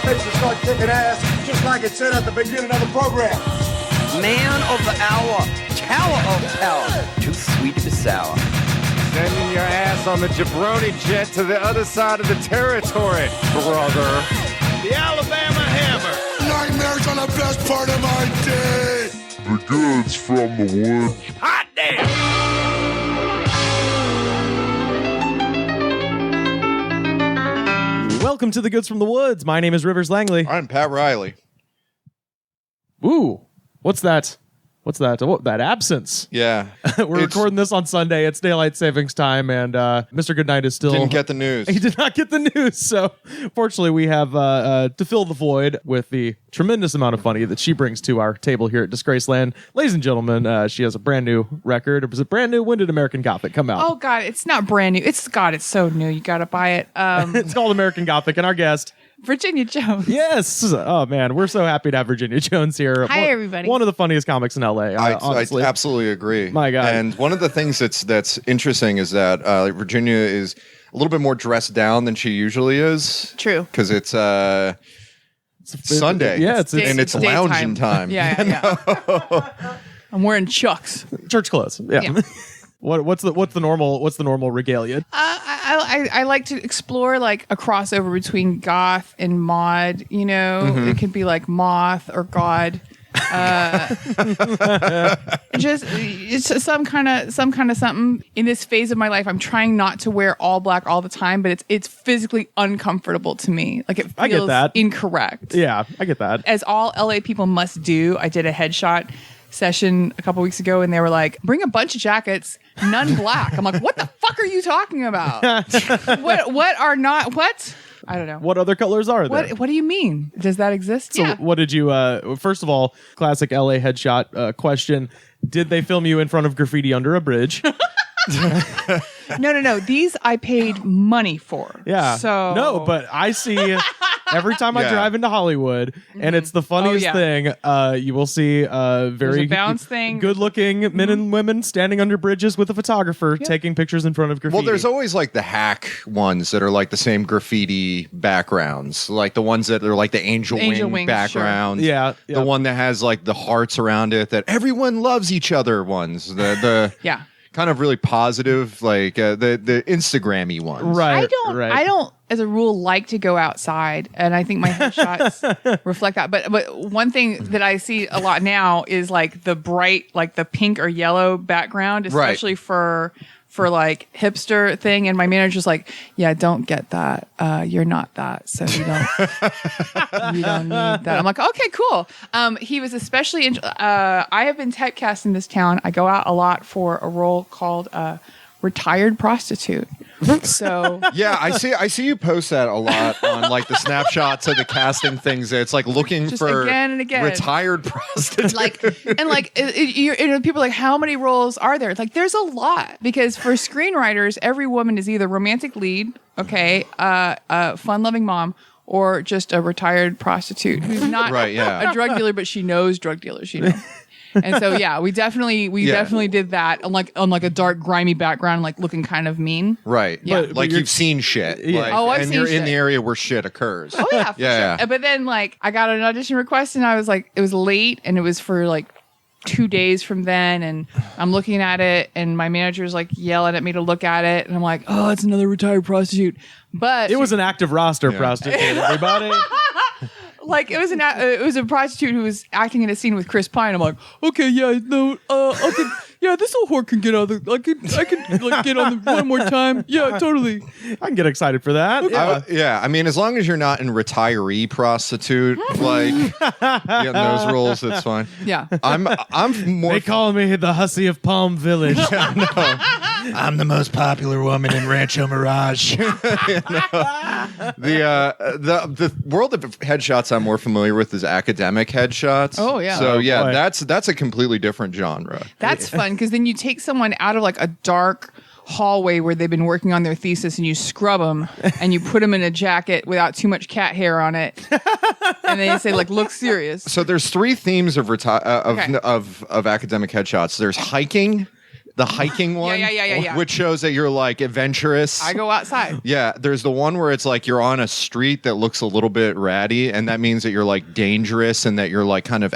face and start kicking ass, just like it said at the beginning of the program. Man of the hour, tower of power, too sweet to be sour. Sending your ass on the jabroni jet to the other side of the territory, brother. The Alabama Hammer. Nightmares on the best part of my day. The goods from the woods. Hot damn! Welcome to the Goods from the Woods. My name is Rivers Langley. I'm Pat Riley. Ooh, what's that? What's that? Oh, that absence. Yeah. We're recording this on Sunday. It's daylight savings time, and Mr. Goodnight is still... Didn't get the news. He did not get the news, so fortunately we have to fill the void with the tremendous amount of funny that she brings to our table here at Disgraceland. Ladies and gentlemen, she has a brand new record. Or was it brand new? When did American Gothic come out? Oh, God, it's not brand new. It's so new. You got to buy it. It's called American Gothic, and our guest... Virginia Jones. Yes. Oh, man. We're so happy to have Virginia Jones here. Hi, everybody. One of the funniest comics in L.A., I honestly. absolutely agree. My God. And one of the things that's interesting is that Virginia is a little bit more dressed down than she usually is. True. Because it's Sunday. Yeah, it's lounging time. Yeah. I'm wearing Chucks. Church clothes. Yeah. What's the normal regalia? I like to explore like a crossover between goth and mod. You know, It could be like moth or god. It's some kind of something. In this phase of my life, I'm trying not to wear all black all the time, but it's physically uncomfortable to me. Like it feels I get that. incorrect. Yeah, I get that. As all LA people must do. I did a headshot session a couple weeks ago, and they were like, "Bring a bunch of jackets, none black." I'm like, "What the fuck are you talking about? What are not what?" I don't know. What other colors are there? What do you mean? Does that exist? So what did you, first of all, classic LA headshot question. Did they film you in front of graffiti under a bridge? No. These I paid money for. Yeah. So no, but I see every time I drive into Hollywood, and it's the funniest thing. You will see very bounce thing. good-looking men and women standing under bridges with a photographer taking pictures in front of graffiti. Well, there's always like the hack ones that are like the same graffiti backgrounds, like the ones that are like the angel wing backgrounds. Sure. Yeah. The one that has like the hearts around it that everyone loves each other ones. The yeah. Kind of really positive, like the Instagram-y ones. Right. I don't, as a rule, like to go outside, and I think my headshots reflect that. But one thing that I see a lot now is like the bright, like the pink or yellow background, especially for like hipster thing. And my manager's like, "Yeah, don't get that. You're not that, so you don't need that." I'm like, "Okay, cool." He was especially. I have been typecast in this town. I go out a lot for a role called retired prostitute. So yeah, I see you post that a lot on like the snapshots of the casting things. It's like looking just for again and again retired prostitute. People are like, how many roles are there? It's like there's a lot, because for screenwriters, every woman is either romantic lead, fun-loving mom, or just a retired prostitute who's not a drug dealer, but she knows drug dealers. You know. And so we definitely did that on like a dark, grimy background, like looking kind of mean. Right. Yeah. But like you've seen shit. Yeah. Like, I've and seen you're shit. in the area where shit occurs. Oh yeah, for sure. But then like I got an audition request, and I was like, it was late, and it was for like 2 days from then, and I'm looking at it, and my manager's like yelling at me to look at it, and I'm like, "Oh, it's another retired prostitute." But it was an active roster prostitute, everybody. Like it was a prostitute who was acting in a scene with Chris Pine. I'm like, okay, this old whore can get out of the. I can like get on the one more time. Yeah, totally. I can get excited for that. Okay. I mean, as long as you're not in retiree prostitute, like getting those roles, it's fine. Yeah, I'm more. They call me the hussy of Palm Village. I'm the most popular woman in Rancho Mirage. The world of headshots I'm more familiar with is academic headshots. Oh, yeah. So boy. that's a completely different genre. that's fun, because then you take someone out of like a dark hallway where they've been working on their thesis, and you scrub them and you put them in a jacket without too much cat hair on it, and then you say like, look serious. So there's 3 themes of academic headshots. There's hiking. the hiking one. Yeah. Which shows that you're like adventurous. I go outside. Yeah, there's the one where it's like you're on a street that looks a little bit ratty, and that means that you're like dangerous and that you're like kind of,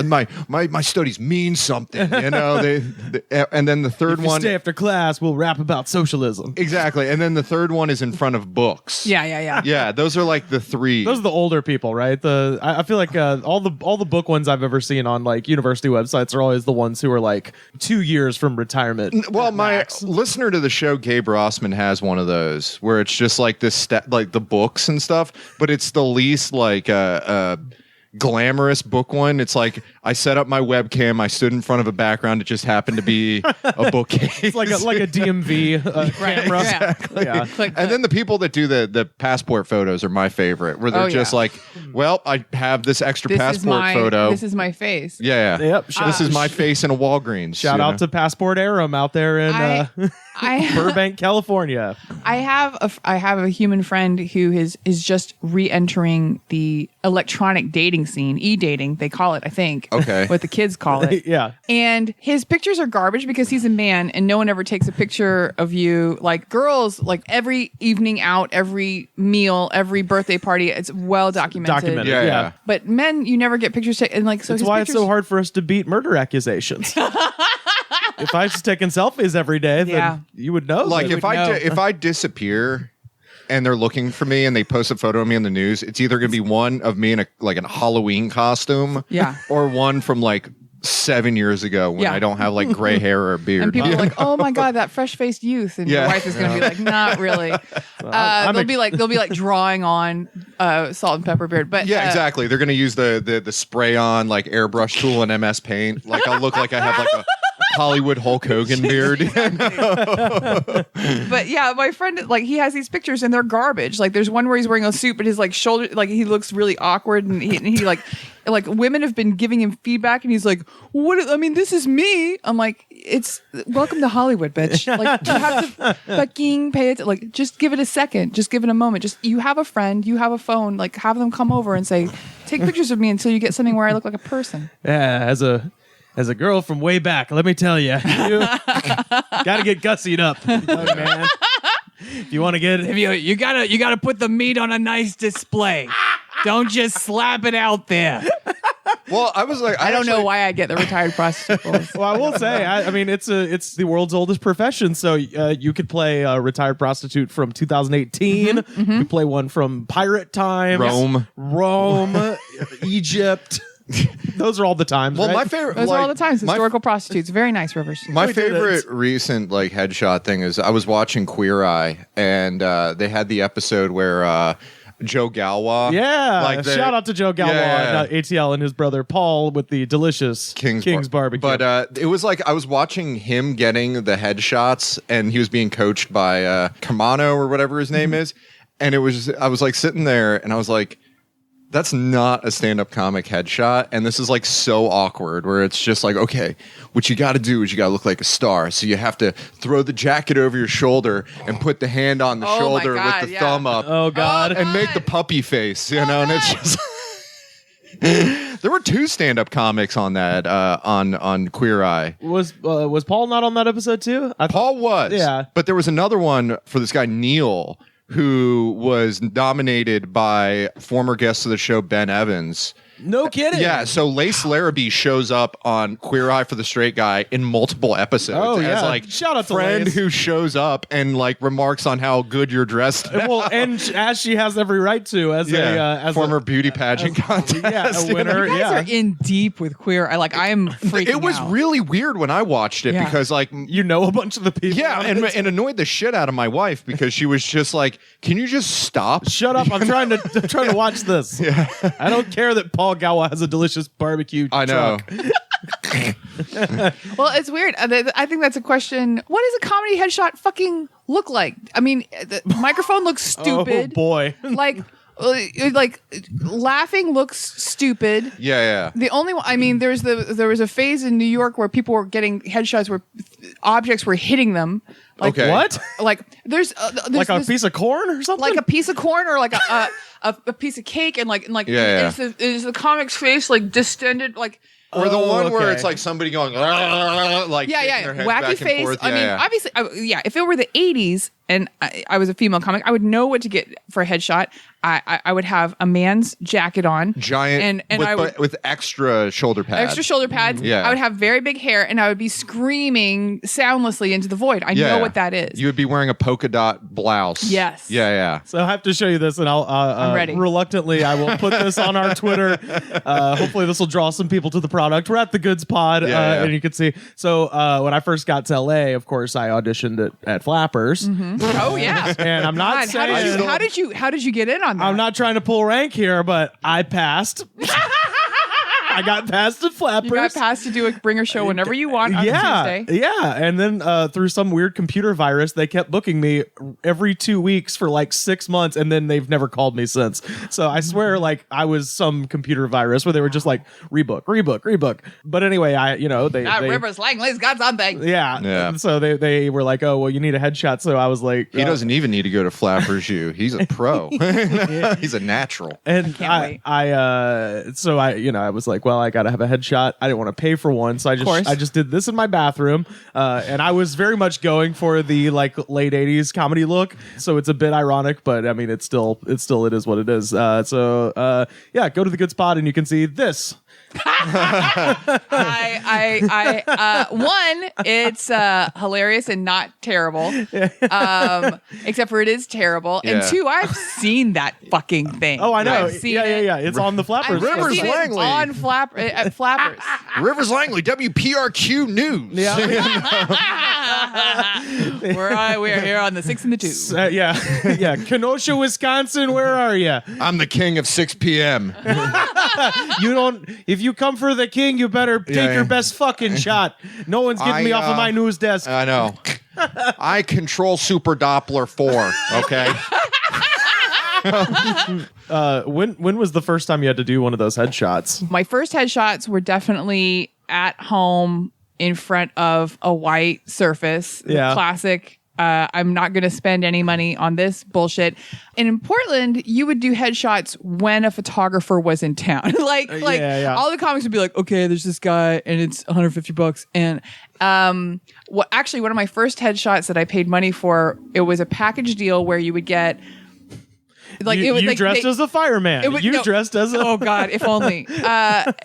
my studies mean something, and then the third If you one, stay after class, we'll rap about socialism. exactly, and then the third one is in front of books. Yeah. Yeah, those are like the three. Those are the older people, right? I feel like all the book ones I've ever seen on like university websites are always the ones who are like 2 years from retirement. Well, at my max. listener to the show, Gabe Rossman, has one of those where it's just like this, like the books and stuff, but it's the least like glamorous book one. It's like I set up my webcam, I stood in front of a background. It just happened to be a bookcase. It's like a DMV camera. Exactly. Yeah. And then the people that do the passport photos are my favorite, where they're just like, well, I have this extra passport photo. This is my face. Yeah. Yep. This is my face in a Walgreens. Shout out to Passport Aram out there in Burbank, California. I have a human friend who is just re-entering the electronic dating scene, e-dating they call it, I think. Okay. What the kids call it. Yeah. And his pictures are garbage because he's a man and no one ever takes a picture of you. Like girls, like every evening out, every meal, every birthday party, it's well documented. Yeah. But men, you never get pictures taken. And like, so That's his why pictures, it's so hard for us to beat murder accusations. If I was just taking selfies every day, then you would know. Like if I disappear and they're looking for me and they post a photo of me on the news, it's either going to be one of me in a Halloween costume, or one from like 7 years ago when I don't have like gray hair or a beard. And people are like, "Oh my god, that fresh-faced youth," and your wife is going to be like, "Not really." They'll be like drawing on Salt and Pepper Beard, but exactly. They're going to use the spray on like airbrush tool and MS Paint. Like I'll look like I have like a Hollywood Hulk Hogan beard. But yeah, my friend, like, he has these pictures and they're garbage. Like, there's one where he's wearing a suit, but his like shoulder, like, he looks really awkward, and he like women have been giving him feedback, and he's like, "What? I mean, this is me." I'm like, "It's welcome to Hollywood, bitch. Like, you have to fucking pay it. Like, just give it a second. Just give it a moment. Just you have a friend, you have a phone. Like, have them come over and say, take pictures of me until you get something where I look like a person." Yeah, as a girl from way back, let me tell you, gotta get gussied up, man. If you want to get, You gotta put the meat on a nice display. Don't just slap it out there. Well, I was like, I don't know why I get the retired prostitute voice. well, I will say, I mean, it's the world's oldest profession. So you could play a retired prostitute from 2018. You could play one from pirate times, Rome, Egypt. Those are all the times. Well, right? my favorite. Those are all the times. Historical prostitutes. Very nice, Rivers. My favorite recent like headshot thing is I was watching Queer Eye, and they had the episode where Joe Galwa. Yeah. Shout out to Joe Galwa, Yeah. ATL, and his brother Paul with the delicious King's Barbecue. But it was like I was watching him getting the headshots, and he was being coached by Kamano or whatever his name is. And I was like sitting there, and I was like, that's not a stand-up comic headshot, and this is like so awkward where it's just like, okay, what you got to do is you got to look like a star, so you have to throw the jacket over your shoulder and put the hand on the shoulder with the thumb up. Oh God. And make the puppy face, you know, and it's just there were 2 stand-up comics on that on Queer Eye. Was Paul not on that episode too? Paul was, yeah, but there was another one for this guy Neil, who was nominated by former guest of the show, Ben Evans. No kidding. Yeah, so Lace Larrabee shows up on Queer Eye for the Straight Guy in multiple episodes. Oh, yeah. As like Shout out to friend Lace. who shows up and like remarks on how good you're dressed. Well, and as she has every right to, as a former beauty pageant contest. Yeah, a winner. You guys are in deep with Queer. I am freaking It was out. really weird when I watched it because like you know a bunch of the people. Yeah, and annoyed the shit out of my wife because she was just like, "Can you just stop? Shut up! I'm trying to watch this. Yeah, I don't care that Paul Galwa has a delicious barbecue. I know. Well, it's weird. I think that's a question. What does a comedy headshot fucking look like? I mean, the microphone looks stupid. Oh boy. Like laughing looks stupid. Yeah. The only one, I mean, there was a phase in New York where people were getting headshots where objects were hitting them. Like, Okay. What? Like there's Like a piece of corn or something? like a piece of corn or like a piece of cake, and like Yeah. it's the comic's face like distended, like Or the one where okay. it's like somebody going, like Yeah, shaking their heads wacky back and face. forth. I mean, obviously, if it were the 80s and I was a female comic, I would know what to get for a headshot. I would have a man's jacket on, giant, and with, I would with extra shoulder pads. extra shoulder pads. Yeah. I would have very big hair, and I would be screaming soundlessly into the void. I know what that is. You would be wearing a polka dot blouse. Yes. Yeah. So I have to show you this, and I'm ready. Reluctantly, I will put this on our Twitter. Hopefully, this will draw some people to the product. We're at the Goods Pod, Yeah. and you can see. So when I first got to LA, of course, I auditioned at Flappers, Oh yeah. and I'm not God, saying how did you get in on that? I'm not trying to pull rank here, but I passed. I got passed at Flappers. You got passed to do a bringer show whenever you want on yeah, Tuesday. yeah. And then through some weird computer virus, they kept booking me every 2 weeks for like 6 months, and then they've never called me since. So I swear, like I was some computer virus where they were just like rebook. But anyway, they Rivers Langley's got something. yeah. Yeah. So they were like, oh well, you need a headshot. So I was like, He doesn't even need to go to Flappers U. He's a pro. He's a natural. And can't wait. I was like, well, I gotta have a headshot. I didn't want to pay for one, so course. I just did this in my bathroom, and I was very much going for the like late '80s comedy look. So it's a bit ironic, but I mean, it is what it is. Go to the Good Spot, and you can see this. It's hilarious and not terrible, except for it is terrible. And Yeah. 2, I've seen that fucking thing. Oh, I know. I've seen Yeah. it. It's on the Flappers. I've Rivers seen it Langley. on at Flappers. Rivers Langley, WPRQ News. We're here on the 6 and the 2. Yeah. Kenosha, Wisconsin. Where are you? I'm the king of 6 p.m. You don't. If you come for the king, you better take Yeah. your best fucking shot. No one's getting me off of my news desk. I know. I control Super Doppler 4. Okay. When was the first time you had to do one of those headshots? My first headshots were definitely at home in front of a white surface. The Yeah. classic. I'm not going to spend any money on this bullshit. And in Portland, you would do headshots when a photographer was in town. Yeah. All the comics would be like, okay, there's this guy and it's $150. And one of my first headshots that I paid money for, it was a package deal where you would get you dressed as a fireman. Dressed as a oh god, if only.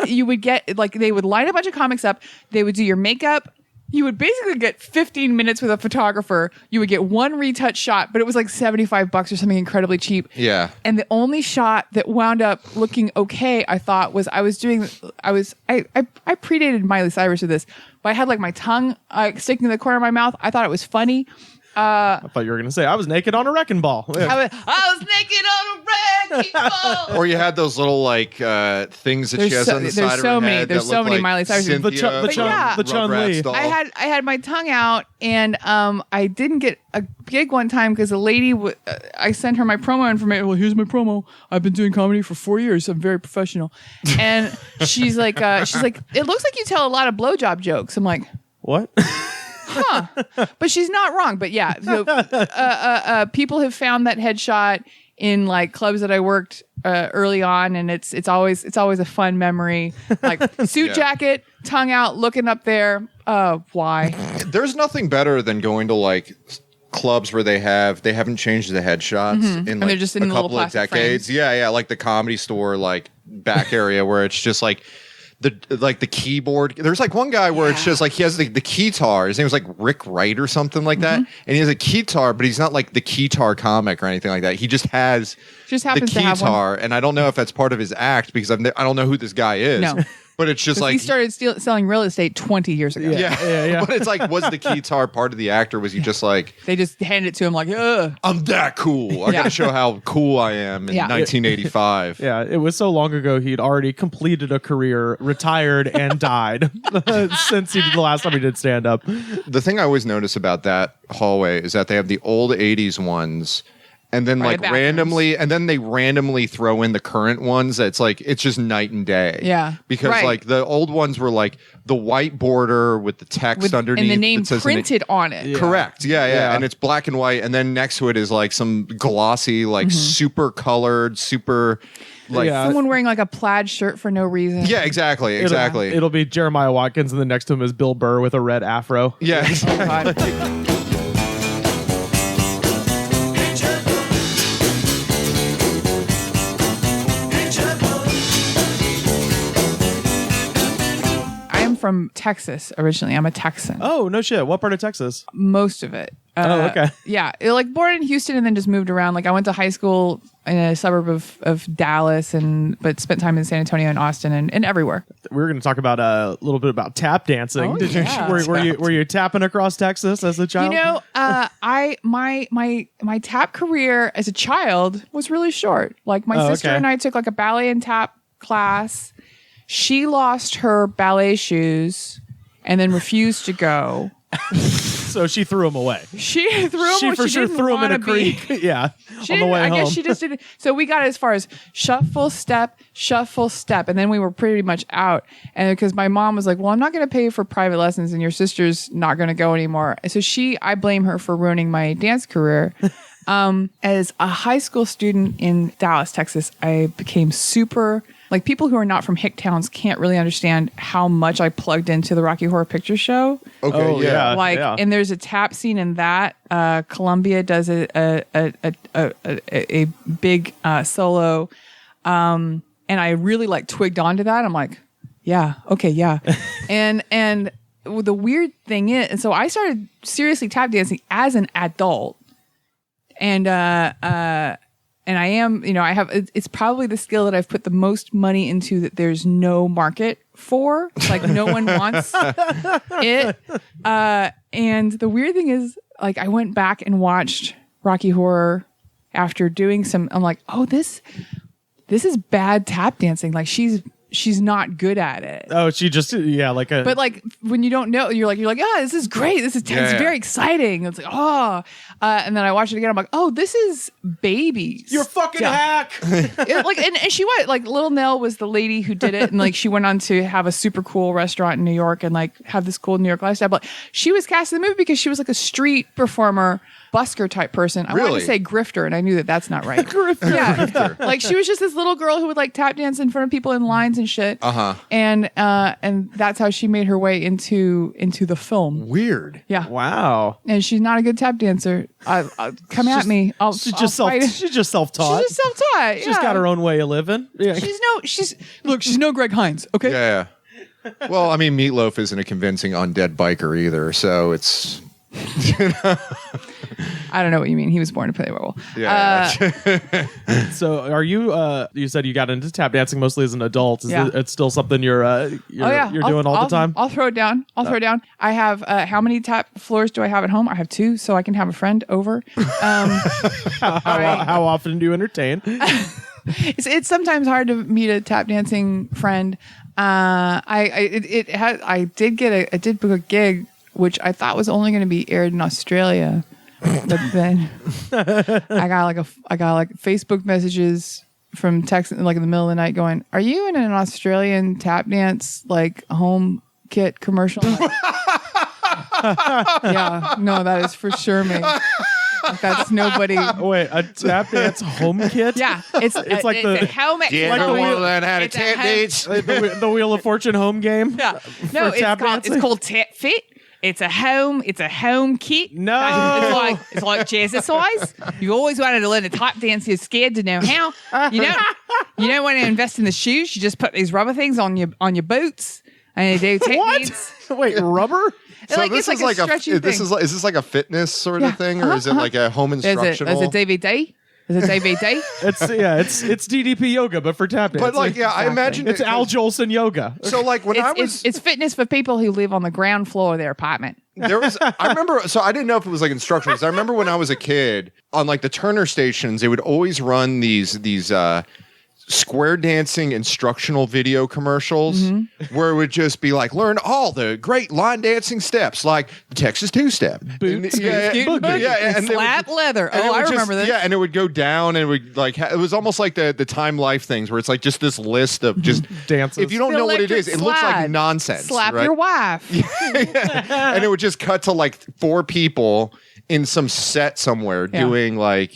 You would get they would line a bunch of comics up. They would do your makeup. You would basically get 15 minutes with a photographer. You would get one retouch shot, but it was like $75 or something incredibly cheap. Yeah. And the only shot that wound up looking okay, I thought, was I predated Miley Cyrus with this, but I had like my tongue sticking in the corner of my mouth. I thought it was funny. I thought you were going to say I was naked on a wrecking ball. I was naked on a wrecking ball. Or you had those little things that she has on the side of her head. There's so many Miley Cyrus. The Chun Li. I had my tongue out, and I didn't get a gig one time because a lady I sent her my promo information. Well, here's my promo. I've been doing comedy for 4 years. I'm very professional. And she's like, it looks like you tell a lot of blowjob jokes. I'm like, What? huh? But she's not wrong. But yeah, so, people have found that headshot in like clubs that I worked early on, and it's always a fun memory. Like suit jacket, tongue out, looking up there. Why? There's nothing better than going to like clubs where they haven't changed the headshots in like they're just in a the little couple of plastic decades. frames. Yeah, like the Comedy Store like back area where it's just like the keyboard. There's like one guy where it's just like he has the keytar. His name was like Rick Wright or something like that, and he has a keytar, but he's not like the keytar comic or anything like that. He just has the happens to have one. keytar, and I don't know if that's part of his act because I don't know who this guy is. No. But it's just like he started selling real estate 20 years ago. Yeah. But it's like, was the keytar part of the act, or was he just like, They just handed it to him like, ugh. I'm that cool. I got to show how cool I am in 1985. Yeah, it was so long ago he'd already completed a career, retired, and died since the last time he did stand up. The thing I always notice about that hallway is that they have the old 80s ones, and then Private like bathrooms. randomly, and then they randomly throw in the current ones. That's like it's just night and day. Yeah. because Right. like the old ones were like the white border with the text underneath and the name that says printed on it. Correct. Yeah, Yeah. and it's black and white, and then next to it is like some glossy, like super colored, super like. Yeah. Someone wearing like a plaid shirt for no reason. Yeah, exactly, exactly. It'll be Jeremiah Watkins, and then next to him is Bill Burr with a red afro. yeah. God. I am from Texas originally. I'm a Texan. Oh, no shit. What part of Texas? Most of it. Oh, okay. Yeah, like born in Houston and then just moved around. Like I went to high school in a suburb of Dallas, but spent time in San Antonio and Austin and everywhere. We were going to talk about a little bit about tap dancing. Oh, Did yeah. were you tapping across Texas as a child? You know, my tap career as a child was really short. Like my sister okay. and I took like a ballet and tap class. She lost her ballet shoes and then refused to go. So she threw him away. She threw them. She for sure didn't threw him in a wanna be- creek. Yeah, She on the didn't- way I home. guess she just didn't. So we got as far as shuffle, step, and then we were pretty much out. And because my mom was like, "Well, I'm not going to pay for private lessons, and your sister's not going to go anymore." So I blame her for ruining my dance career. As a high school student in Dallas, Texas, I became super. Like people who are not from hick towns can't really understand how much I plugged into the Rocky Horror Picture Show. Okay, Oh, yeah. Like, yeah. and there's a tap scene in that. Columbia does a big solo, and I really like twigged onto that. I'm like, yeah, okay, yeah, and the weird thing is, and so I started seriously tap dancing as an adult, and I am, I have, it's probably the skill that I've put the most money into that there's no market for. Like no one wants it. And the weird thing is, like, I went back and watched Rocky Horror after doing I'm like, oh, this is bad tap dancing. Like she's not good at it. Oh, she just But like when you don't know, you're like, oh, this is great. This is Yeah. very exciting. It's like, oh, and then I watched it again. I'm like, oh, this is babies. You're fucking hack. Like, and she was like, Little Nell was the lady who did it, and like she went on to have a super cool restaurant in New York and like have this cool New York lifestyle. But she was cast in the movie because she was like a street performer, busker type person. I wanted Really? to say grifter, and I knew that that's not right. Grifter. Yeah, like she was just this little girl who would like tap dance in front of people in lines and shit. And that's how she made her way into the film. Weird. Yeah. Wow. And she's not a good tap dancer. Come at me. She's just self-taught. She's just self-taught. She's got her own way of living. Yeah. She's no Greg Hines. Okay. Yeah. Well, I mean, Meatloaf isn't a convincing undead biker either, so it's. I don't know what you mean. He was born to play werewolf. Yeah. So are you? You said you got into tap dancing mostly as an adult. Is Yeah. it's still something you're doing all the time? I'll throw it down. Throw it down. I have how many tap floors do I have at home? I have 2, so I can have a friend over. How often do you entertain? It's sometimes hard to meet a tap dancing friend. I did book a gig which I thought was only going to be aired in Australia, but then I got like Facebook messages from Texas like in the middle of the night going, "Are you in an Australian tap dance like home kit commercial?" Yeah, no, that is for sure me. That's nobody. Wait, a tap dance home kit? Yeah, it's like a helmet. You Like ever the want to wheel- learn how to it's a tap hand- dance? the Wheel of Fortune home game? Yeah, no, For tap dancing? it's called Tap Fit. It's a home kit. No. it's like jazzercise. You always wanted to learn to tap dance. You're scared to know how. You don't want to invest in the shoes. You just put these rubber things on your boots and you do techniques. Wait, rubber? So Like, this it's is like a like stretchy is this thing. is this like a fitness sort Yeah. of thing, or is it like a home There's instructional? a DVD. There's a DVD. It's DDP yoga, but for tap dancing. But like, yeah, I imagine It's Al Jolson yoga. So like when I was It's fitness for people who live on the ground floor of their apartment. there was I remember, so I didn't know if it was like instructional, because I remember when I was a kid on like the Turner stations, they would always run these square dancing instructional video commercials where it would just be like, learn all the great line dancing steps, like the Texas two-step. Boots, and slap leather. and it Oh, I would remember this. Yeah, and it would go down and it would like, it was almost like the Time Life things where it's like just this list of just dances. If you don't know what it is, Electric it looks like slide. nonsense. Slap right? your wife. And it would just cut to like 4 people in some set somewhere doing like,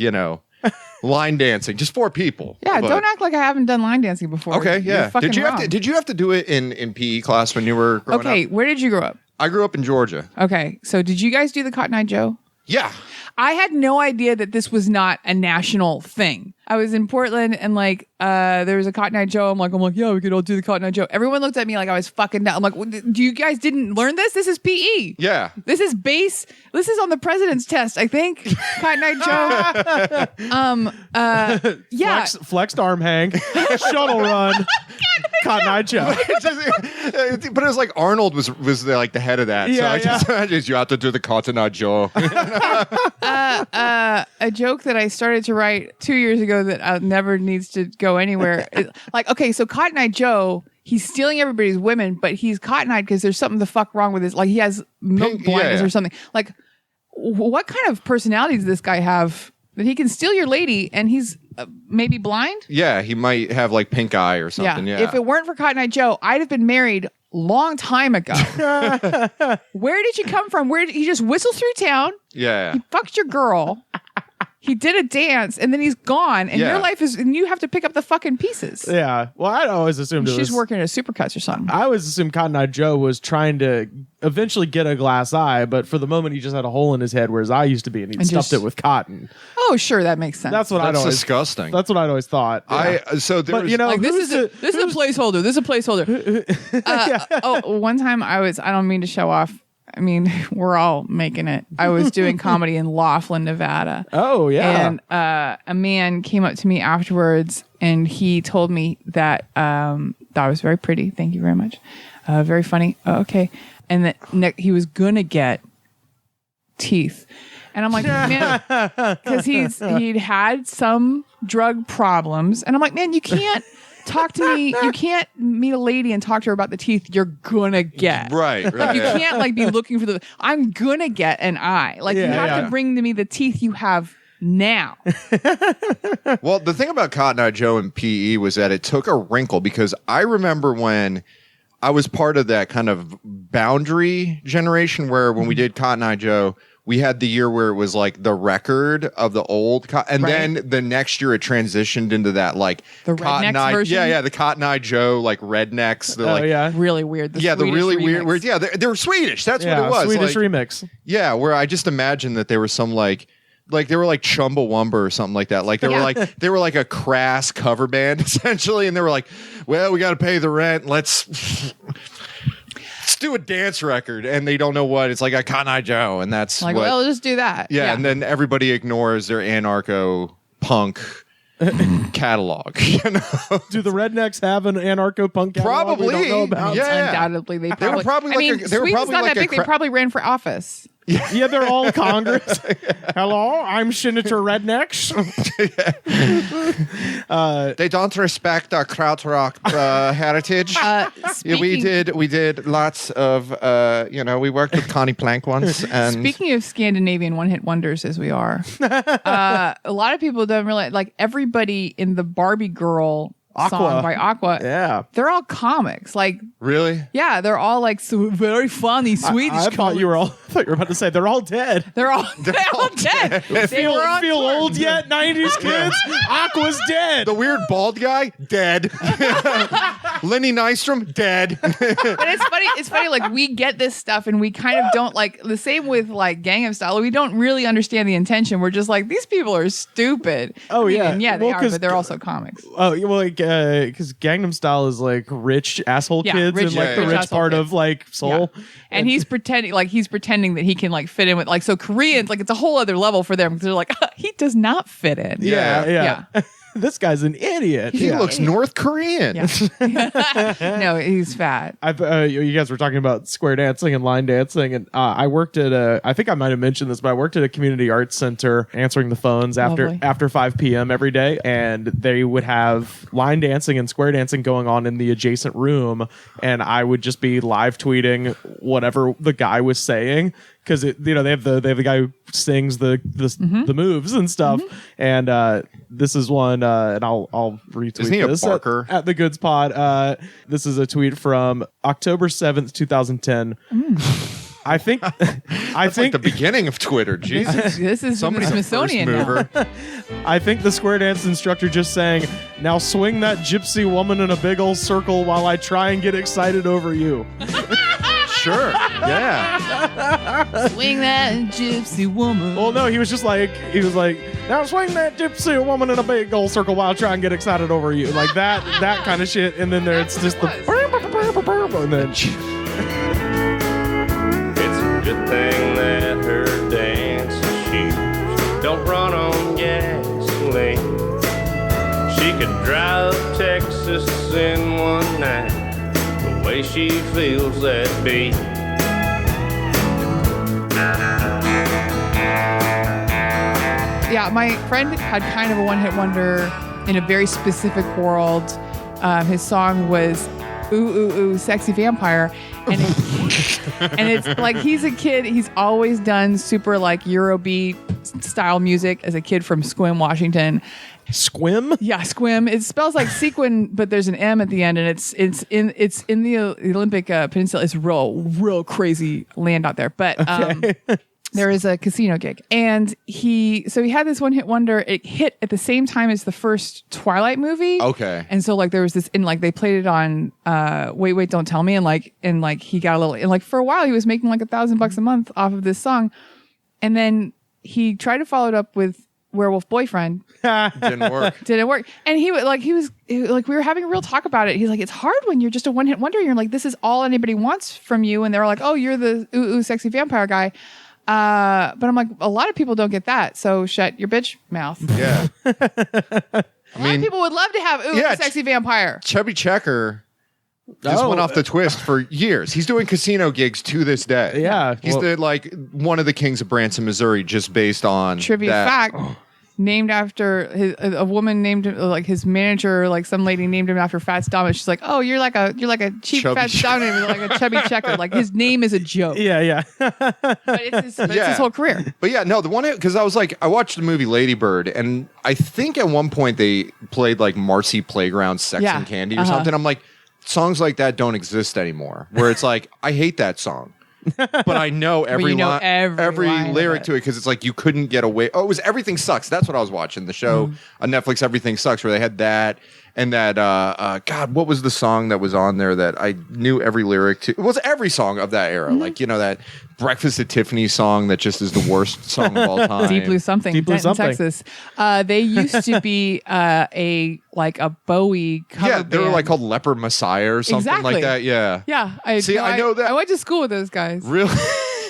line dancing, just 4 people. Yeah, But- don't act like I haven't done line dancing before. Okay, You're yeah. fucking Did you wrong. have to do it in PE class when you were growing Okay, up? where did you grow up? I grew up in Georgia. Okay, so did you guys do the Cotton Eye Joe? Yeah. I had no idea that this was not a national thing. I was in Portland and like there was a Cotton Eye Joe. I'm like, yeah, we could all do the Cotton Eye Joe. Everyone looked at me like I was fucking dumb. I'm like, do you guys didn't learn this? This is PE. Yeah. This is base. This is on the president's test, I think. Cotton Eye Joe. Yeah. Flexed arm hang, shuttle run, Cotton Eye Joe. But it was like Arnold was like the head of that. So I just imagine you have to do the Cotton Eye Joe. A joke that I started to write 2 years ago that never needs to go anywhere. Like, okay, so Cotton Eye Joe, he's stealing everybody's women, but he's cotton-eyed because there's something the fuck wrong with his, like he has milk blindness or something. Like, what kind of personality does this guy have that he can steal your lady and he's maybe blind? Yeah, he might have like pink eye or something. Yeah. If it weren't for Cotton Eye Joe, I'd have been married long time ago. Where did you come from? He just whistles through town? Yeah. He fucked your girl. He did a dance and then he's gone, and your life and you have to pick up the fucking pieces. Yeah. Well, I'd always assumed She's working at a Supercuts or something. I always assumed Cotton Eye Joe was trying to eventually get a glass eye, but for the moment he just had a hole in his head where his eye used to be, and he stuffed it with cotton. Oh, sure, that makes sense. That's what I'd always disgusting. That's what I'd always thought. Yeah. There was, like this is a placeholder. This is a placeholder. One time I don't mean to show off. I mean, we're all making it. I was doing comedy in Laughlin, Nevada. Oh, yeah. And a man came up to me afterwards and he told me that I was very pretty. Thank you very much. Very funny. Okay. And that he was going to get teeth. And I'm like, man, because he'd had some drug problems. And I'm like, man, you can't talk to me. You can't meet a lady and talk to her about the teeth you're gonna get. Right. Like, you can't like be looking for I'm gonna get an eye. Like you have to bring to me the teeth you have now. Well, the thing about Cotton Eye Joe and PE was that it took a wrinkle, because I remember when I was part of that kind of boundary generation where when we did Cotton Eye Joe, we had the year where it was like the record of the old, and then the next year it transitioned into that like the Cotton Rednecks Eye, version? the Cotton Eye Joe like rednecks. Really weird. The really weird. Yeah, they were Swedish. That's what it was. Swedish like, remix. Yeah, where I just imagined that they were some like they were like Chumbawamba or something like that. Like they were like a crass cover band essentially, and they were like, well, we got to pay the rent. Let's do a dance record, and they don't know what it's like a Cotton Eye Joe, and that's like, well, just do that. Yeah, and then everybody ignores their anarcho punk catalog. You know? Do the rednecks have an anarcho punk catalog? Probably. We don't know about? Yeah. Undoubtedly, they were probably I mean, like they were Sweden's probably not like that big. They probably ran for office. Yeah, they're all Congress. Hello, I'm Senator Rednecks. They don't respect our krautrock heritage. We did lots of we worked with Connie Plank once. And Speaking of Scandinavian one-hit wonders, as we are, a lot of people don't realize, like, everybody in the Barbie Girl song by Aqua, they're all comics. Like, really? Yeah, they're all like so very funny Swedish. I thought you were about to say they're all dead. They're all dead. Feel old yet, 90s kids? Aqua's dead. The weird bald guy, dead. Lenny Nystrom, dead. But it's funny, like, we get this stuff and we kind of don't, like, the same with like Gangnam Style. We don't really understand the intention. We're just like, these people are stupid. Oh, I mean, yeah. and yeah, they Well, are, but they're also comics. Oh, well, like, because Gangnam Style is like rich asshole kids rich, in like the rich asshole part kids. of like Seoul. Yeah. And he's pretending that he can like fit in with, like, so Koreans, like, it's a whole other level for them because they're like, he does not fit in. Yeah. this guy's an idiot. He looks North Korean. Yeah. No, he's fat. You guys were talking about square dancing and line dancing, and I worked at I think I might have mentioned this, but I worked at a community arts center answering the phones after 5 p.m. every day, and they would have line dancing and square dancing going on in the adjacent room, and I would just be live tweeting whatever the guy was saying. Because they have the guy who sings the moves and stuff, and this is one, and I'll retweet. Isn't he a this barker? At the Goods Pod. This is a tweet from October 7th, 2010. I think Like the beginning of Twitter. Jesus, This is somebody's the a first Smithsonian mover. now. I think the square dance instructor just sang, "Now swing that gypsy woman in a big old circle while I try and get excited over you." Sure. Yeah. Swing that gypsy woman. Well, no, he was like, "Now swing that gypsy woman in a big old circle while I try and get excited over you," like that kind of shit. And then it's just the, and then It's a good thing that her dancing shoes don't run on gasoline. She could drive Texas in one night. The way she feels that beat. Yeah, my friend had kind of a one-hit wonder in a very specific world. His song was "Ooh Ooh Ooh Sexy Vampire," and it's like he's a kid. He's always done super like Eurobeat style music as a kid from Sequim, Washington. Squim? Yeah, Sequim. It spells like sequin, but there's an M at the end, and it's in the Olympic Peninsula. It's real crazy land out there. But there is a casino gig, and he had this one hit wonder. It hit at the same time as the first Twilight movie. Okay. And so like there was this, and like they played it on Wait Don't Tell Me, and like he got a little, and like for a while he was making like $1,000 a month off of this song, and then he tried to follow it up with Werewolf Boyfriend. Didn't work. And he was we were having a real talk about it. He's like, it's hard when you're just a one-hit wonder. You're like, this is all anybody wants from you. And they were like, oh, you're the ooh sexy vampire guy. But I'm like, a lot of people don't get that. So shut your bitch mouth. Yeah. A lot of people would love to have sexy vampire. Chubby Checker just went off the twist for years. He's doing casino gigs to this day. Yeah. He's one of the kings of Branson, Missouri, just based on Trivia that. fact. Named after a woman named him, like his manager, like some lady named him after Fats Domino. She's like, oh, you're like a cheap Chubby Fats Domino, like a chubby checker. Like his name is a joke. Yeah. But it's his whole career. But yeah, no, the one, because I watched the movie Lady Bird, and I think at one point they played like Marcy Playground's Sex and Candy or something. I'm like, songs like that don't exist anymore. Where it's like, I hate that song. But I know every line, lyric to it, because it's like you couldn't get away. Oh, it was Everything Sucks. That's what I was watching. The show on Netflix, Everything Sucks, where they had that and that. God, what was the song that was on there that I knew every lyric to? It was every song of that era, like that Breakfast at Tiffany's song that just is the worst song of all time. Deep Blue Something, Denton, Texas. They used to be a Bowie cover band. They were like called Leper Messiah or something like that. Yeah. Yeah. I know that. I went to school with those guys. Really?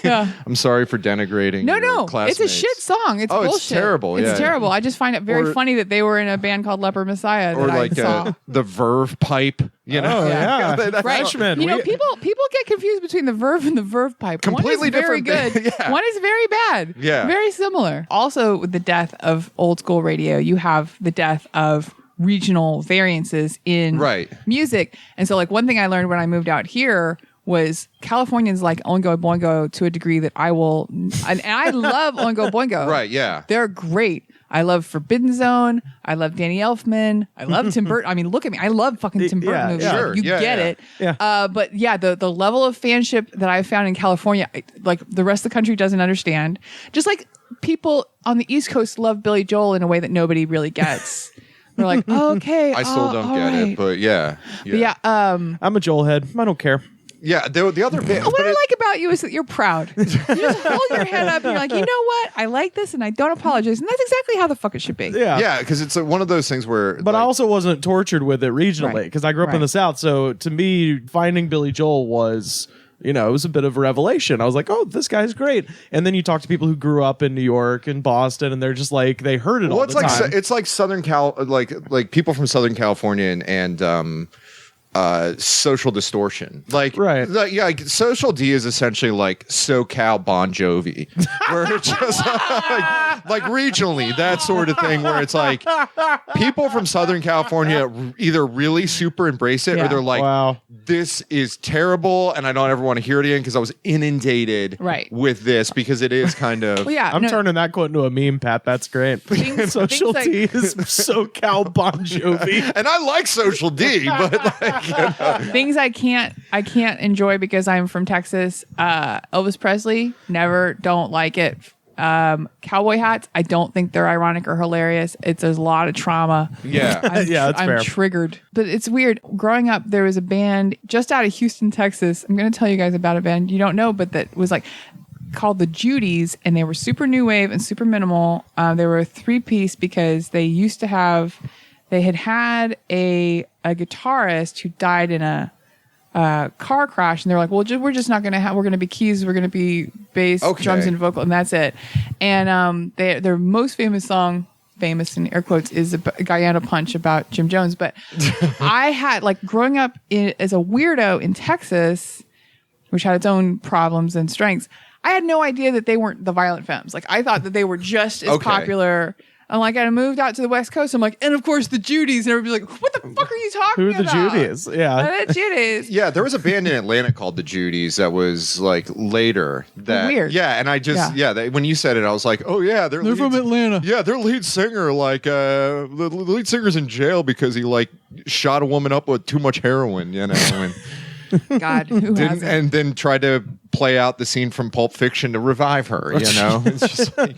Yeah. I'm sorry for denigrating. No. Classmates. It's a shit song. It's bullshit. It's terrible. It's terrible. I just find it very funny that they were in a band called Leper Messiah. Or I saw. The Verve Pipe. Oh, yeah. Freshman. People get confused between the Verve and the Verve Pipe. Completely one is very different good. yeah. One is very bad. Yeah. Very similar. Also, with the death of old school radio, you have the death of regional variances in music. And so like one thing I learned when I moved out here was Californians like Oingo Boingo to a degree that I will, and I love Oingo Boingo. Right, yeah. They're great. I love Forbidden Zone. I love Danny Elfman. I love Tim Burton. I mean, look at me. I love fucking Tim Burton movies. Sure. You get it. Yeah. But yeah, the level of fanship that I found in California, like the rest of the country doesn't understand. Just like people on the East Coast love Billy Joel in a way that nobody really gets. They're like, oh, okay. I still don't get it, but yeah. But yeah. I'm a Joel head. I don't care. Yeah, the other bit. What I like about you is that you're proud. You just hold your head up and you're like, you know what? I like this and I don't apologize. And that's exactly how the fuck it should be. Yeah, because it's one of those things where. But I also wasn't tortured with it regionally because I grew up in the South. So to me, finding Billy Joel was you know, it was a bit of a revelation. I was like, oh, this guy's great. And then you talk to people who grew up in New York and Boston, and they're just like, they heard it all the time. It's like Southern Cal, like people from Southern California and Social Distortion. Right. Like Social D is essentially like SoCal Bon Jovi, where it's just like regionally, that sort of thing, where it's like people from Southern California either really super embrace it or they're like, wow, this is terrible and I don't ever want to hear it again because I was inundated with this, because it is kind of... I'm turning that quote into a meme, Pat. That's great. Social D is SoCal Bon Jovi. And I like Social D, but like... Things I can't enjoy because I'm from Texas. Elvis Presley, don't like it. Cowboy hats, I don't think they're ironic or hilarious. There's a lot of trauma. Yeah. That's fair. I'm triggered. But it's weird. Growing up, there was a band just out of Houston, Texas. I'm going to tell you guys about a band you don't know, but that was like called the Judies, and they were super new wave and super minimal. They were a 3-piece because they used to have... They had a guitarist who died in a car crash, and they're like, well, we're just not going to have, we're going to be keys, we're going to be bass, drums, and vocal, and that's it. And their most famous song, famous in air quotes, is Guyana Punch about Jim Jones. But I had, like, growing up as a weirdo in Texas, which had its own problems and strengths, I had no idea that they weren't the Violent Femmes. Like, I thought that they were just as popular. I'm like, I moved out to the West Coast. I'm like, and of course the Judies, and everybody's like, what the fuck are you talking about? Who are the Judies? Yeah, the Judies. Yeah, there was a band in Atlanta called the Judies that was like later. That weird. Yeah, and I just when you said it, I was like, oh yeah, they're from Atlanta. Yeah, their lead singer, like the lead singer's in jail because he like shot a woman up with too much heroin, you know. And God, who hasn't? And then tried to play out the scene from Pulp Fiction to revive her, you know. It's just like,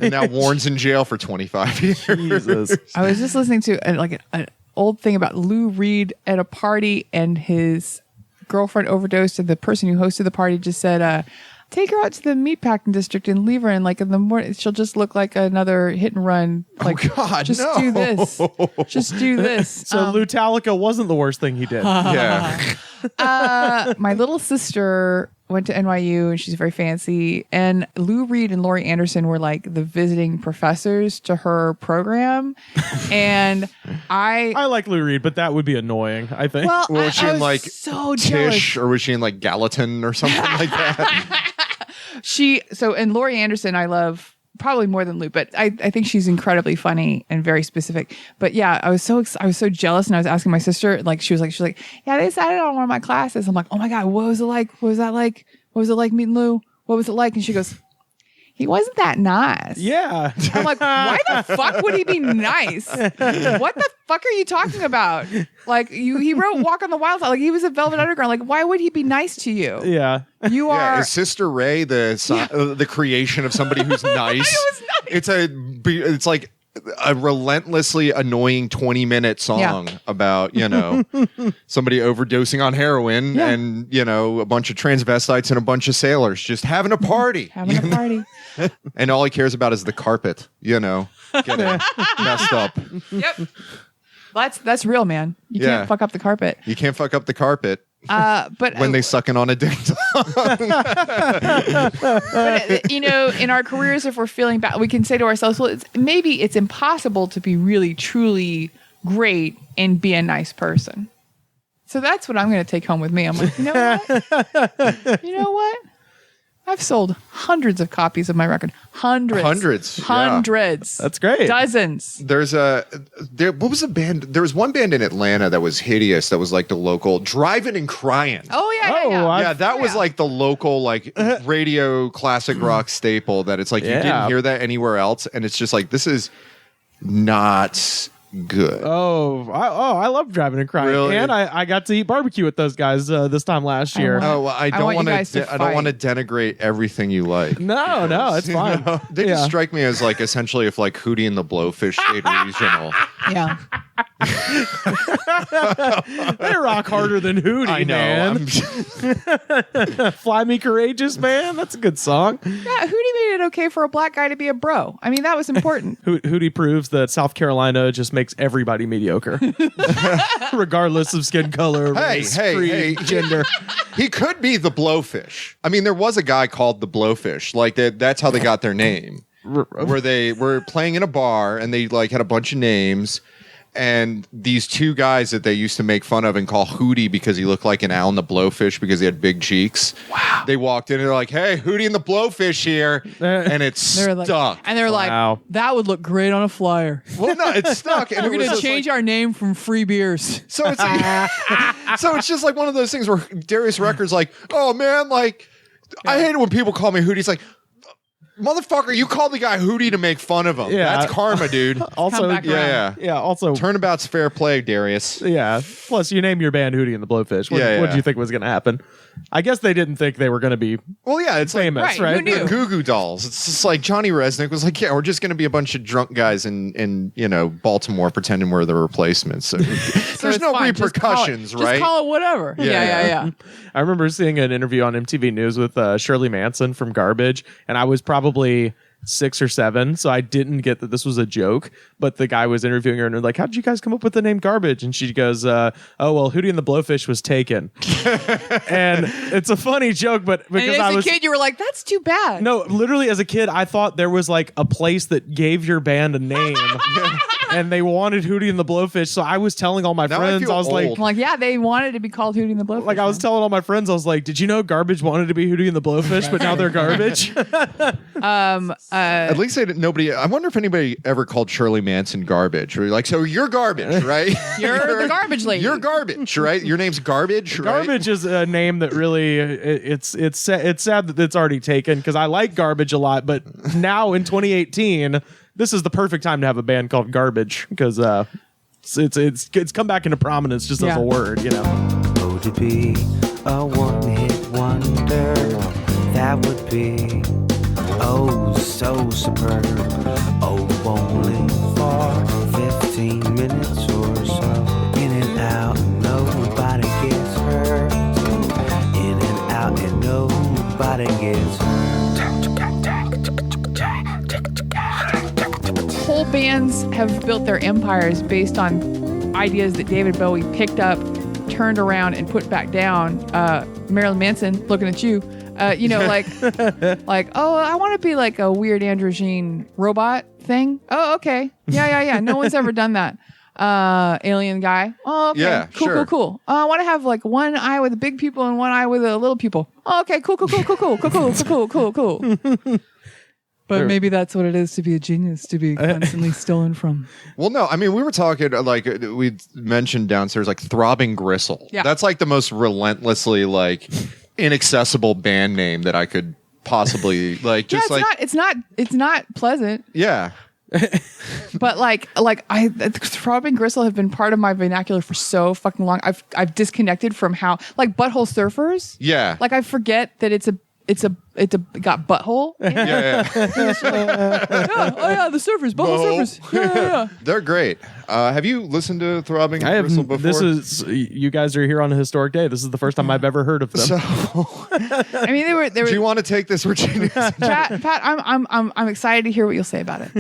and now Warren's in jail for 25 years. Jesus. I was just listening to an old thing about Lou Reed at a party, and his girlfriend overdosed, and the person who hosted the party just said, take her out to the meatpacking district and leave her, and like in the morning she'll just look like another hit and run. Like, oh God, just do this. Just do this. So Lou Talica wasn't the worst thing he did. Yeah. My little sister went to NYU, and she's very fancy. And Lou Reed and Laurie Anderson were like the visiting professors to her program. And I like Lou Reed, but that would be annoying, I think. Well, was she in like so Tish, jealous. or was she in like Gallatin or something like that? And Laurie Anderson, I love probably more than Lou, but I think she's incredibly funny and very specific. But yeah, I was so jealous, and I was asking my sister, like, she was like, yeah, they decided on one of my classes. I'm like, oh my God, what was it like? What was that like? What was it like meeting Lou? What was it like? And she goes, he wasn't that nice. Yeah. I'm like, why the fuck would he be nice? What the fuck are you talking about? Like, he wrote Walk on the Wild Side. Like, he was a Velvet Underground. Like, why would he be nice to you? Yeah. You are. Yeah, is Sister Ray the creation of somebody who's nice? It's like a relentlessly annoying 20-minute song about, you know, somebody overdosing on heroin and, you know, a bunch of transvestites and a bunch of sailors just having a party. And all he cares about is the carpet, you know, getting messed up. Yep. That's real, man. You can't fuck up the carpet. You can't fuck up the carpet. But when they sucking on a ding but you know, in our careers, if we're feeling bad, we can say to ourselves, well, maybe it's impossible to be really truly great and be a nice person. So that's what I'm going to take home with me. I'm like, you know what? I've sold hundreds of copies of my record. Hundreds. That's great. Dozens. What was the band? There was one band in Atlanta that was hideous. That was like the local Driving and Crying. Oh yeah. That was like the local like radio classic rock staple. That it's like you didn't hear that anywhere else, and it's just like, this is not good. I love Driving and Crying. Really? And I got to eat barbecue with those guys this time last year. I don't want to denigrate everything you like. No, it's fine. They just strike me as like essentially if like Hootie and the Blowfish stayed regional. Yeah. They rock harder than Hootie, I know. man. Fly Me Courageous, man. That's a good song. Yeah, Hootie made it okay for a black guy to be a bro. I mean, that was important. Hootie proves that South Carolina just makes everybody mediocre, regardless of skin color, race, creed, gender. He could be the Blowfish. I mean, there was a guy called the Blowfish. Like that's how they got their name. Where they were playing in a bar and they like had a bunch of names. And these two guys that they used to make fun of and call Hootie because he looked like an Alan the Blowfish because he had big cheeks. Wow. They walked in and they're like, hey, Hootie and the Blowfish here. And it's stuck. And they're like, that would look great on a flyer. Well, no, it's stuck. And we're going to change our name from Free Beers. So it's so it's just like one of those things where Darius Rucker's like, oh, man, like, I hate it when people call me Hootie. It's like, motherfucker, you called the guy Hootie to make fun of him. Yeah. That's karma, dude. Also, Also, turnabout's fair play, Darius. Yeah. Plus, you name your band Hootie and the Blowfish. What did you think was going to happen? I guess they didn't think they were going to be it's famous, right? Who knew? The Goo Goo Dolls. It's just like Johnny Resnick was like, yeah, we're just going to be a bunch of drunk guys in Baltimore pretending we're the replacements. So there's no fine. repercussions, right? Just call it whatever. Yeah. I remember seeing an interview on MTV News with Shirley Manson from Garbage, and I was probably 6 or 7, so I didn't get that this was a joke. But the guy was interviewing her and they're like, how did you guys come up with the name Garbage? And she goes, oh, well, Hootie and the Blowfish was taken. And it's a funny joke, but because as a kid, you were like, that's too bad. No, literally as a kid, I thought there was like a place that gave your band a name. And they wanted Hootie and the Blowfish, so I was telling all my friends, I was like, yeah, they wanted to be called Hootie and the Blowfish. Like I was telling all my friends, I was like, did you know Garbage wanted to be Hootie and the Blowfish, but now they're Garbage? At least nobody. I wonder if anybody ever called Shirley Manson Garbage. Or like, so you're garbage, right? You're the garbage lady. You're garbage, right? Your name's Garbage, right? Garbage is a name that really it's sad that it's already taken because I like Garbage a lot, but now in 2018. This is the perfect time to have a band called Garbage because it's come back into prominence just as a word, Oh, to be a one-hit wonder, that would be so superb. Oh, only for 15 minutes or so, in and out, nobody gets hurt. In and out, and nobody gets hurt. Whole bands have built their empires based on ideas that David Bowie picked up, turned around, and put back down. Marilyn Manson, looking at you, like, oh, I want to be like a weird androgyne robot thing. Oh, okay, yeah. No one's ever done that. Alien guy. Oh, okay. Yeah, cool. I want to have like one eye with the big people and one eye with the little people. Oh, okay, cool. But maybe that's what it is to be a genius, to be constantly stolen from. Well, no, I mean, we were talking, like, we mentioned downstairs, like, Throbbing Gristle. Yeah. That's, like, the most relentlessly, like, inaccessible band name that I could possibly, like, just, it's not pleasant. Yeah. But, Throbbing Gristle have been part of my vernacular for so fucking long. I've disconnected from how, like, Butthole Surfers. Yeah. Like, I forget that it's got butthole. Yeah. The surfers, butthole surfers. Yeah. They're great. Have you listened to Throbbing Gristle before? You guys are here on a historic day. This is the first time I've ever heard of them. So, I mean, they were. Do you want to take this, Virginia? Pat, I'm excited to hear what you'll say about it.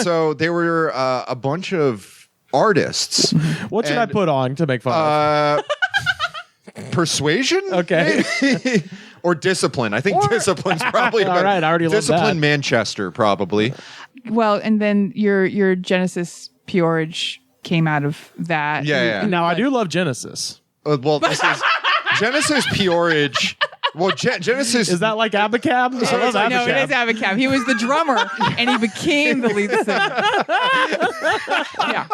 So they were a bunch of artists. What should I put on to make fun of? Persuasion? Okay. Or Discipline. I think Discipline's probably all right. I already love Discipline that. Manchester, probably. Well, and then your Genesis Peorage came out of that. Yeah. Now I do love Genesis. Well, this is Genesis Peorage. Well, Genesis is that like Abacab? No, it is Abacab. He was the drummer, and he became the lead singer. Yeah,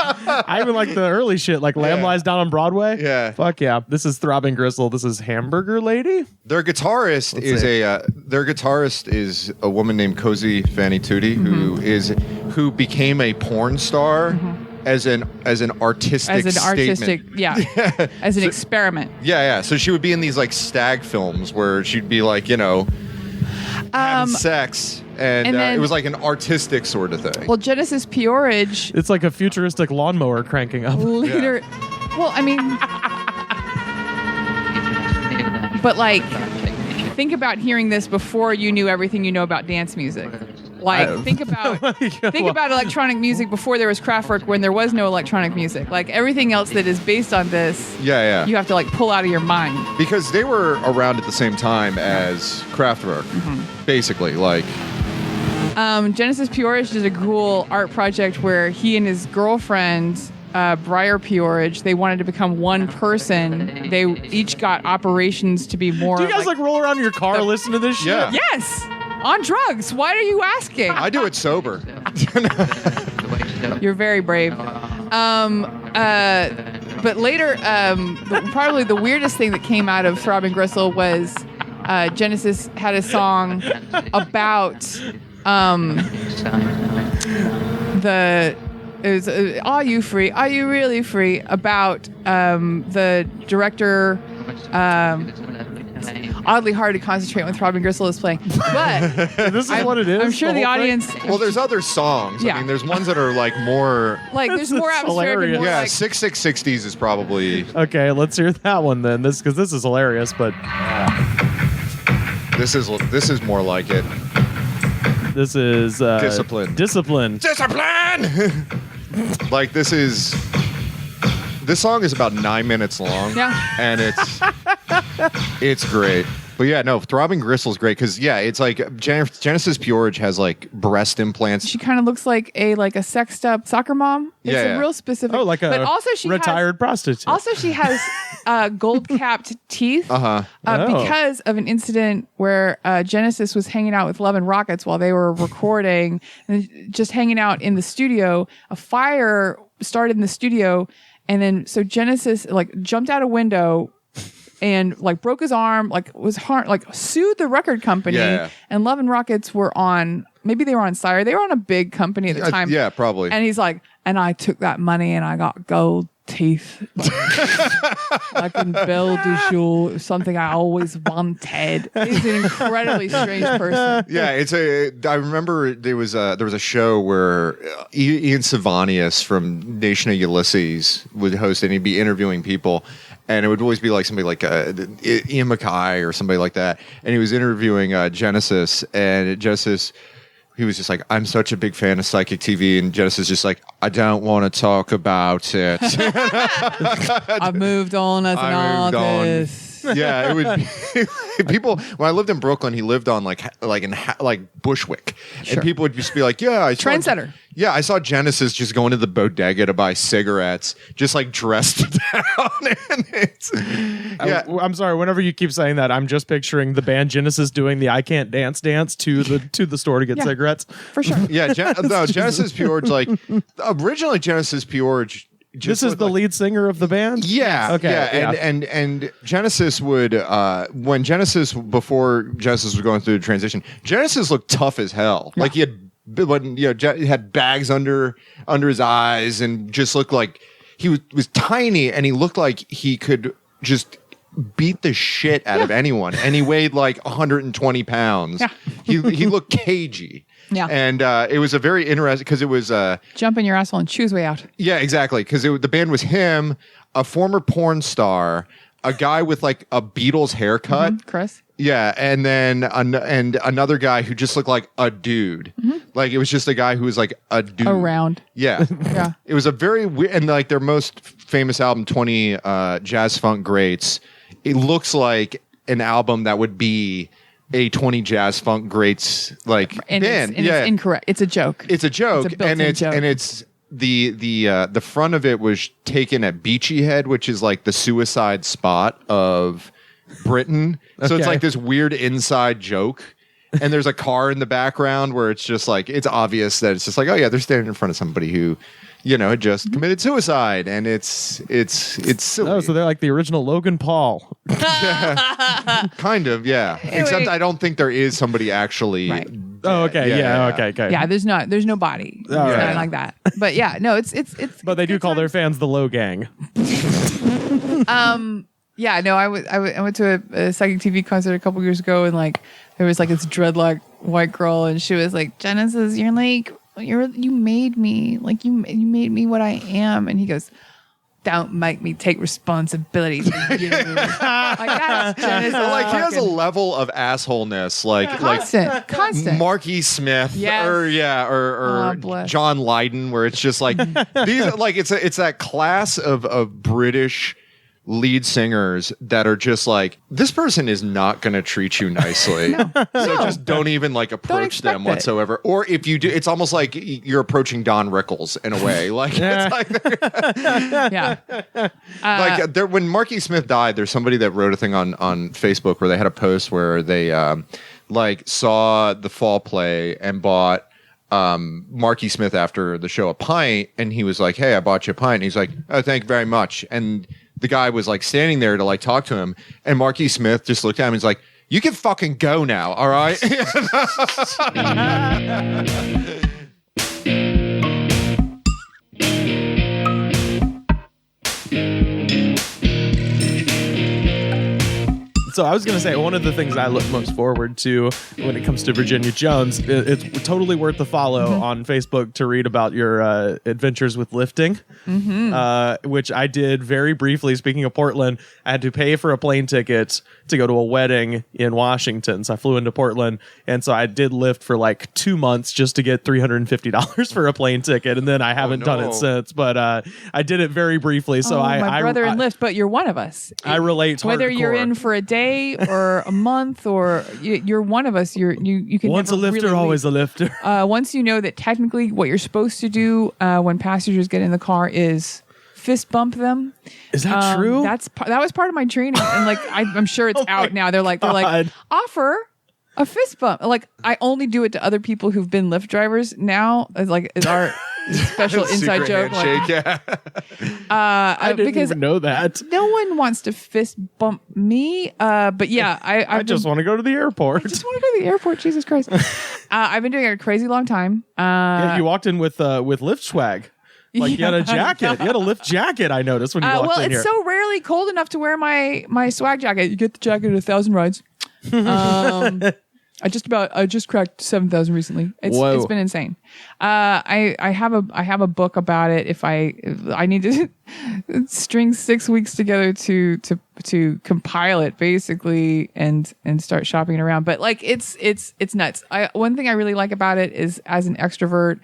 I even like the early shit, like Lamb Lies Down on Broadway. Yeah, fuck yeah. This is Throbbing Gristle. This is Hamburger Lady. Their guitarist is a woman named Cozy Fanny Tutti, who became a porn star. As an artistic statement. As an experiment. Yeah. So she would be in these like stag films where she'd be like, having sex, and then- it was like an artistic sort of thing. Well, Genesis Peorage It's like a futuristic lawnmower cranking up. later. Well, I mean, but like, think about hearing this before you knew everything you know about dance music. Like, think about electronic music before there was Kraftwerk, when there was no electronic music. Like everything else that is based on this, Yeah. you have to like pull out of your mind. Because they were around at the same time as Kraftwerk, basically. Like, Genesis Peorage did a cool art project where he and his girlfriend, Briar Peorage, they wanted to become one person. They each got operations to be more. Do you guys like roll around in your car listening to this shit? Yeah. Yes, on drugs. Why are you asking? I do it sober. You're very brave. But later, probably the weirdest thing that came out of Throbbing Gristle was Genesis had a song about Are You Free? Are You Really Free? About the director. Oddly hard to concentrate when Throbbing Gristle is playing. But This is what it is. I'm sure the whole thing? audience. Well, there's other songs. Yeah. I mean, there's ones that are like more. Like, there's more That's atmospheric. And hilarious. more Yeah, like, 6660s is probably. Okay, let's hear that one then. Because this is hilarious, but This is more like it. this is Discipline. Discipline. Discipline. Like this song is about 9 minutes long. Yeah. And it's great. But yeah, no, Throbbing Gristle's great because it's like Genesis Peorage has like breast implants. she kind of looks like a sexed up soccer mom. It's Yeah, a yeah. real specific. Oh, like a but also she retired prostitute. Also, she has gold capped teeth Uh-huh. Oh. because of an incident where Genesis was hanging out with Love and Rockets while they were recording and just hanging out in the studio. A fire started in the studio, and then so Genesis like jumped out a window and like broke his arm, like was harmed, like sued the record company. Yeah. And Love and Rockets were on, maybe they were on Sire. They were on a big company at the time. Yeah, probably. And he's like, and I took that money and I got gold teeth. Like in Belle du Jour, something I always wanted. He's an incredibly strange person. Yeah, I remember there was a show where Ian Savanius from Nation of Ulysses would host, and he'd be interviewing people, and it would always be like somebody like Ian Mackay or somebody like that, and he was interviewing Genesis, and Genesis. He was just like, I'm such a big fan of Psychic TV, and Genesis just like, I don't want to talk about it. I've moved on as an artist. Yeah, it would be people. When I lived in Brooklyn, he lived on like Bushwick, Sure. and people would just be like, "Yeah, I saw Trendsetter. Yeah, I saw Genesis just going to the bodega to buy cigarettes, just like dressed down." And I'm sorry. Whenever you keep saying that, I'm just picturing the band Genesis doing the "I Can't Dance" dance to the store to get Yeah. cigarettes. For sure. yeah, Genesis Peorage. Like originally, Genesis Peorage. This is the lead singer of the band. Yeah. Okay. Yeah. And Genesis would when before Genesis was going through the transition, Genesis looked tough as hell. Yeah. Like he had bags under his eyes and just looked like he was tiny, and he looked like he could just beat the shit out of anyone. And he weighed like 120 pounds. Yeah. He looked cagey. Yeah. And it was a very interesting because it was Jump in your asshole and choose way out. yeah, exactly. Because the band was him, a former porn star, a guy with like a Beatles haircut. Chris? Yeah, and then and another guy who just looked like a dude. Like it was just a guy who was like a dude. Around. Yeah. Yeah. It was a very weird, and like their most famous album, 20 Jazz Funk Greats. It looks like an album that would be a 20 Jazz Funk Greats like And, band. it's incorrect. It's a joke. It's a joke, It's a built-in joke. and it's the front of it was taken at Beachy Head, which is like the suicide spot of Britain. So it's Okay. like this weird inside joke. And there's a car in the background where it's just like it's obvious that it's just like, oh yeah, they're standing in front of somebody who, had just committed suicide, and it's silly. Oh, so they're like the original Logan Paul. Kind of, yeah. Except I don't think there is somebody actually. Right. Oh, okay. Yeah. Okay. Yeah, there's no body. It's right. nothing like that. But yeah, no, it's But they do good call their times. fans the Low Gang. Yeah, no, I went to a Psychic TV concert a couple years ago, and like there was like this dreadlock white girl, and she was like, Genesis, you made me, like you made me what I am. And he goes, don't make me take responsibility for you. Like that's Genesis. Like he has a level of assholeness, like constant. Marky Smith, Yes. or bless. John Lydon, where it's just like these, like it's that class of British lead singers that are just like, this person is not going to treat you nicely. So just don't even like approach them whatsoever. Or if you do, it's almost like you're approaching Don Rickles in a way. Like, it's like, like there, when Marky Smith died, there's somebody that wrote a thing on Facebook where they had a post where they like saw the Fall play and bought Marky Smith after the show a pint, and he was like, hey, I bought you a pint. And he's like, oh, thank you very much. And the guy was like standing there to like talk to him, and Marky Smith just looked at him and he's like, you can fucking go now, all right? So I was going to say, one of the things I look most forward to when it comes to Virginia Jones, it's totally worth the follow on Facebook to read about your adventures with lifting, which I did very briefly. Speaking of Portland, I had to pay for a plane ticket to go to a wedding in Washington. So I flew into Portland, and so I did lift for like 2 months just to get $350 for a plane ticket, and then I haven't done it since. But I did it very briefly. So my brother in Lyft, but you're one of us. I relate. Whether hardcore. you're in for a day or a month, or you're one of us. You can once a never lifter, really always a lifter. Once you know that technically what you're supposed to do when passengers get in the car is fist bump them. Is that true? That was part of my training, and like I'm sure it's out now. They're like offer a fist bump. Like I only do it to other people who've been Lyft drivers. Now is our special inside joke. Handshake, I didn't even know that. No one wants to fist bump me. But yeah, I just want to go to the airport. I just want to go to the airport. Jesus Christ. I've been doing it a crazy long time. Yeah, you walked in with Lyft swag. Like you had a jacket. You had a Lift jacket, I noticed when you walked in here. Well, it's so rarely cold enough to wear my swag jacket. You get the jacket at 1,000 rides. I just cracked 7,000 recently. It's been insane. I have a book about it. If I need to string 6 weeks together to compile it basically and start shopping it around. But like it's nuts. One thing I really like about it is, as an extrovert,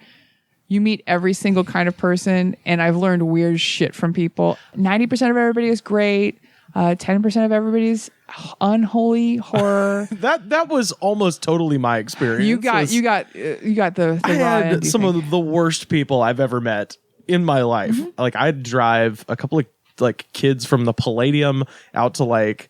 you meet every single kind of person, and I've learned weird shit from people. 90% of everybody is great. 10% of everybody's unholy horror. That was almost totally my experience. You got the I had some of the worst people I've ever met in my life. Like I'd drive a couple of like kids from the Palladium out to like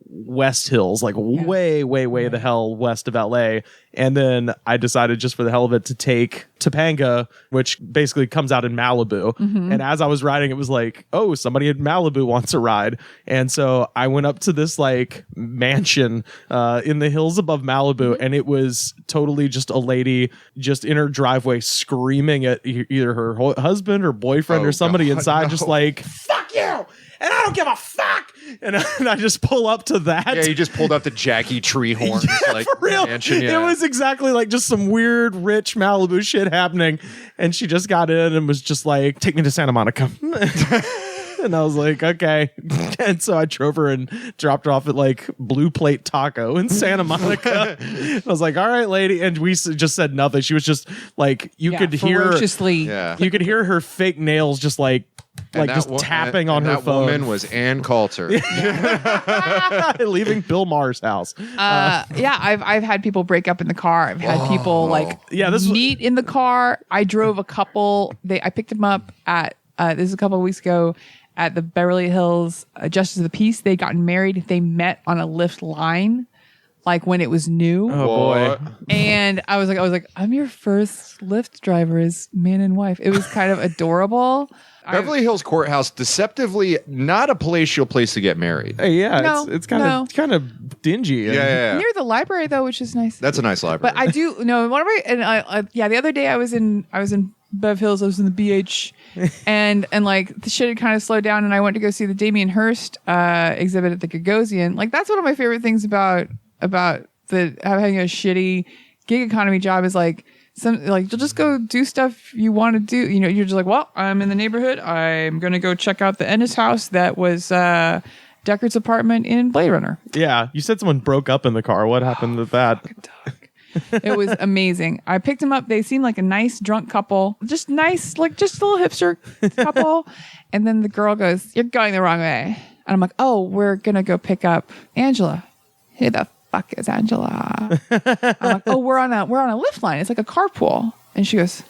West Hills, like way the hell west of LA. And then I decided, just for the hell of it, to take Topanga, which basically comes out in Malibu. And as I was riding, it was like, oh, somebody in Malibu wants a ride. And so I went up to this like mansion in the hills above Malibu, and it was totally just a lady just in her driveway screaming at either her husband or boyfriend or somebody inside, just like, fuck you! And I don't give a fuck. And I just pull up to that. Yeah, you just pulled up the Jackie Tree horns. Like, for real. Mansion, It was exactly like just some weird, rich Malibu shit happening. And she just got in and was just like, take me to Santa Monica. And I was like, okay. And so I drove her and dropped her off at like Blue Plate Taco in Santa Monica. I was like, all right, lady. And we just said nothing. She was just like, you could hear her fake nails just like tapping on her phone. That woman was Ann Coulter. Leaving Bill Maher's house. I've had people break up in the car. I've had people meet in the car. I drove a couple. I picked them up at this is a couple of weeks ago at the Beverly Hills Justice of the Peace. They gotten married. They met on a Lyft line, like when it was new. Oh boy! And I was like, I'm your first Lyft driver as man and wife. It was kind of adorable. Beverly Hills Courthouse, deceptively not a palatial place to get married. It's kind of dingy. Yeah. Near the library though, which is nice. That's a nice library. But I do the other day I was in Bev Hills. I was in the BH, and like the shit had kind of slowed down, and I went to go see the Damien Hirst exhibit at the Gagosian. Like that's one of my favorite things about the having a shitty gig economy job is like you'll just go do stuff you want to do. You know, you're just like, well, I'm in the neighborhood. I'm gonna go check out the Ennis house that was Deckard's apartment in Blade Runner. Yeah, you said someone broke up in the car. What happened to that? It was amazing. I picked them up. They seemed like a nice drunk couple, just nice, like just a little hipster couple. And then the girl goes, "You're going the wrong way." And I'm like, "Oh, we're gonna go pick up Angela." Who the fuck is Angela? I'm like, "Oh, we're on a Lyft line. It's like a carpool." And she goes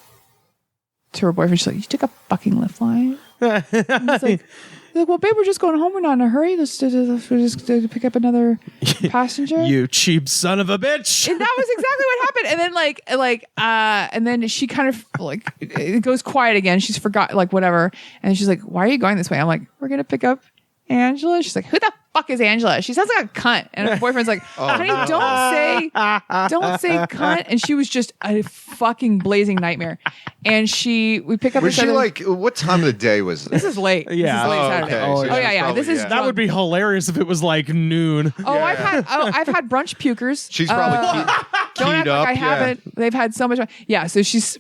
to her boyfriend, she's like, "You took a fucking Lyft line?" And it's like, well, babe, we're just going home. We're not in a hurry. Let's just pick up another passenger. You cheap son of a bitch. And that was exactly what happened. And then and then she kind of like, it goes quiet again. She's forgot, like, whatever. And she's like, "Why are you going this way?" I'm like, "We're going to pick up Angela." She's like, "Who the fuck is Angela?" She sounds like a cunt. And her boyfriend's like, "Honey, don't say cunt." And she was just a fucking blazing nightmare. And we pick up. Was she like, what time of the day was this? This is late. Yeah. This is late Saturday. Okay. Oh yeah. This is That would be hilarious if it was like noon. Oh, I've had brunch pukers. She's probably Don't act keyed up. like I haven't. They've had so much fun. Yeah, so she's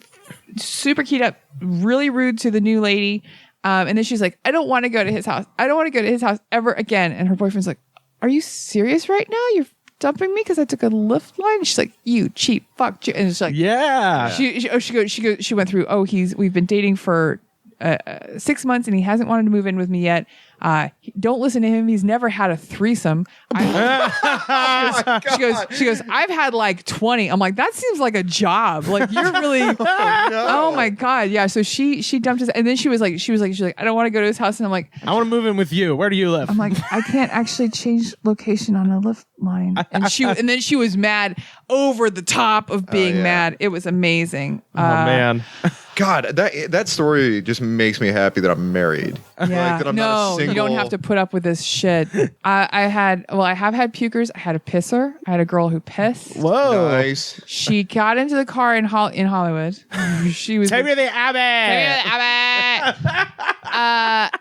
super keyed up, really rude to the new lady. And then she's like, "I don't want to go to his house. I don't want to go to his house ever again." And her boyfriend's like, "Are you serious right now? You're dumping me because I took a Lyft line?" And she's like, "You cheap fuck." And it's like, yeah. She went through, we've been dating for 6 months and he hasn't wanted to move in with me yet. Don't listen to him. He's never had a threesome. She goes, "I've had like 20. I'm like, "That seems like a job. Like you're really, oh my God." Yeah. So she dumped us. And then she was like, "I don't want to go to his house." And I'm like, "I want to move in with you. Where do you live?" I'm like, "I can't actually change location on a Lyft line." And then she was mad over the top of being mad. It was amazing. Oh man. God, that story just makes me happy that I'm married. Yeah. Like, that I'm not a single... you don't have to put up with this shit. I have had pukers. I had a pisser. I had a girl who pissed. Whoa. Nice. She got into the car in Hollywood. She was Take me to the Abbey.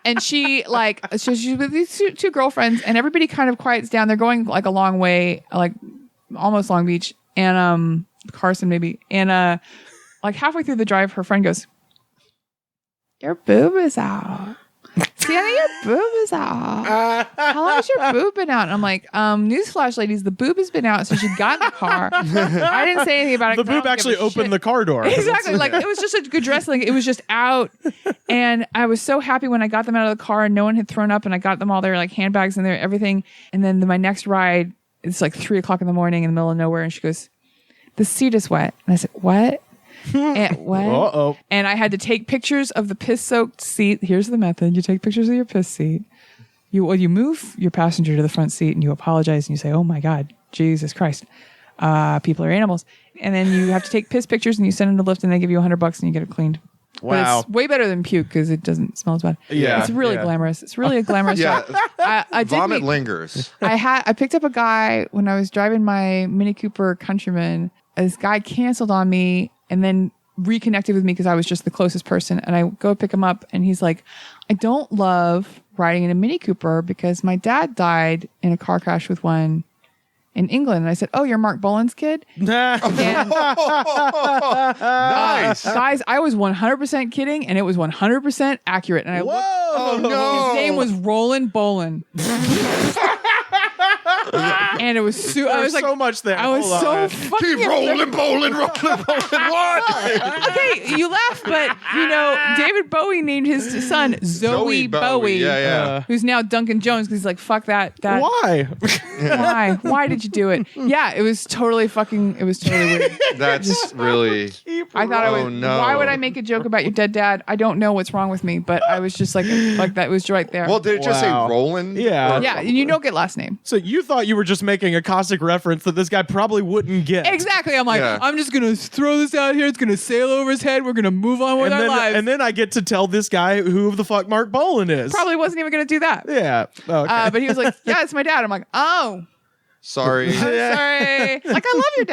And she's with these two girlfriends, and everybody kind of quiets down. They're going like a long way, like almost Long Beach, and Carson maybe, and like halfway through the drive, her friend goes, "Your boob is out. Sienna, your boob is out. How long has your boob been out?" And I'm like, "Newsflash, ladies, the boob has been out since she got in the car." I didn't say anything about it. The boob actually opened the car door. Exactly. Like it was just a good dress. Like it was just out. And I was so happy when I got them out of the car and no one had thrown up, and I got them all their like handbags and their everything. And then my next ride, it's like 3:00 in the morning in the middle of nowhere. And she goes, "The seat is wet." And I said, "What?" And what? Uh-oh. And I had to take pictures of the piss-soaked seat. Here's the method. You take pictures of your piss seat. You move your passenger to the front seat and you apologize and you say, "Oh my God, Jesus Christ. People are animals." And then you have to take piss pictures and you send them to Lyft and they give you $100 and you get it cleaned. Wow. But it's way better than puke because it doesn't smell as bad. Yeah. It's really glamorous. It's really a glamorous job. I did Vomit lingers. I picked up a guy when I was driving my Mini Cooper Countryman. This guy canceled on me and then reconnected with me because I was just the closest person. And I go pick him up and he's like, "I don't love riding in a Mini Cooper because my dad died in a car crash with one in England." And I said, "Oh, you're Mark Bolan's kid?" And, Nice. guys, I was 100% kidding and it was 100% accurate. And I looked, Oh, no. his name was Roland Bolin. And it was I was like, so much there. I was Hold so on. fucking Keep rolling, bowling. What? Okay, you laugh, but you know, David Bowie named his son Zoe Bowie. Yeah. Who's now Duncan Jones because he's like, "Fuck that. Why? Why? Why did you do it?" Yeah, it was totally weird. That's really... I thought Oh, no. why would I make a joke about your dead dad? I don't know what's wrong with me, but I was just like that was right there. Well, did it just say Wow. Roland? Yeah. yeah, and you don't get last name. So you thought you were just making a caustic reference that this guy probably wouldn't get. Exactly. I'm like, Yeah. I'm just going to throw this out here. It's going to sail over his head. We're going to move on with our lives. And then I get to tell this guy who the fuck Mark Bolan is. Probably wasn't even going to do that. Yeah. Okay. But he was like, "Yeah, it's my dad." I'm like, "Oh, Sorry. Sorry. Like, I love your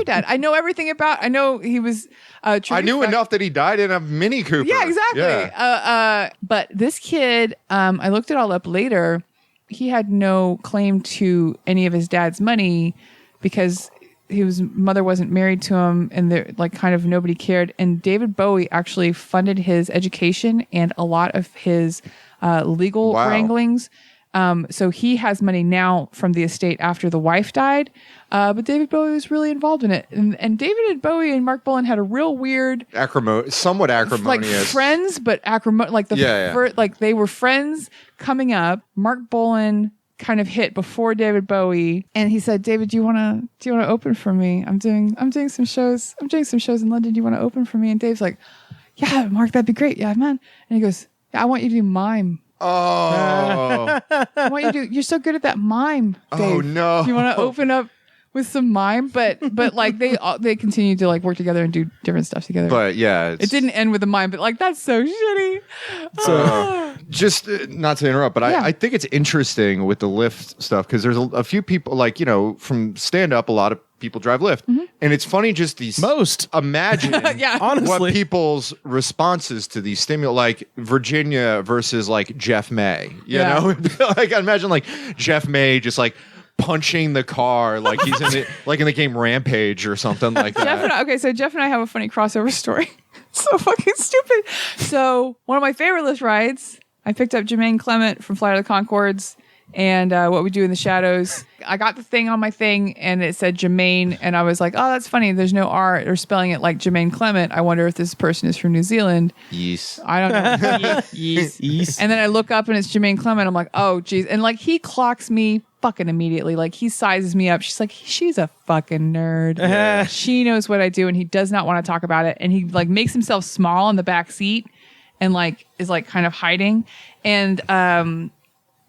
dad. I know everything about. I know he was. I knew enough that he died in a Mini Cooper. Yeah, exactly. Yeah. But this kid, I looked it all up later. He had no claim to any of his dad's money because his mother wasn't married to him, and they're like kind of nobody cared. And David Bowie actually funded his education and a lot of his legal wranglings. So he has money now from the estate after the wife died. But David Bowie was really involved in it. And David Bowie and Mark Bolan had a real weird... somewhat acrimonious. Like friends, but like like they were friends coming up. Mark Bolan kind of hit before David Bowie, and he said, "David, do you want to open for me? I'm doing some shows. I'm doing some shows in London. Do you want to open for me?" And Dave's like, "Yeah, Mark, that'd be great. Yeah, man." And he goes, "Yeah, I want you to do mime." Oh. I want you to you're so good at that mime, Dave. Oh no. Do you want to open up with some mime? But like they continued to like work together and do different stuff together. But yeah, it didn't end with a mime, but like that's so shitty. So just not to interrupt, but I think it's interesting with the Lyft stuff because there's a few people like, you know, from stand up, a lot of people drive Lyft. And it's funny just these imagine honestly what people's responses to these stimuli, like Virginia versus like Jeff May, you know, like I imagine like Jeff May just like punching the car like he's in the game Rampage or something like that. So Jeff and I have a funny crossover story. So fucking stupid. So one of my favorite Lyft rides, I picked up Jermaine Clement from Flight of the Conchords and What We Do in the Shadows. I got the thing on my thing and it said Jermaine, and I was like, oh, that's funny. There's no R or spelling it like Jermaine Clement. I wonder if this person is from New Zealand. Yes. I don't know. Yes. And then I look up and it's Jermaine Clement. I'm like, oh, geez. And like he clocks me fucking immediately. Like he sizes me up. She's like, she's a fucking nerd. She knows what I do, and he does not want to talk about it. And he like makes himself small in the back seat and like is like kind of hiding. And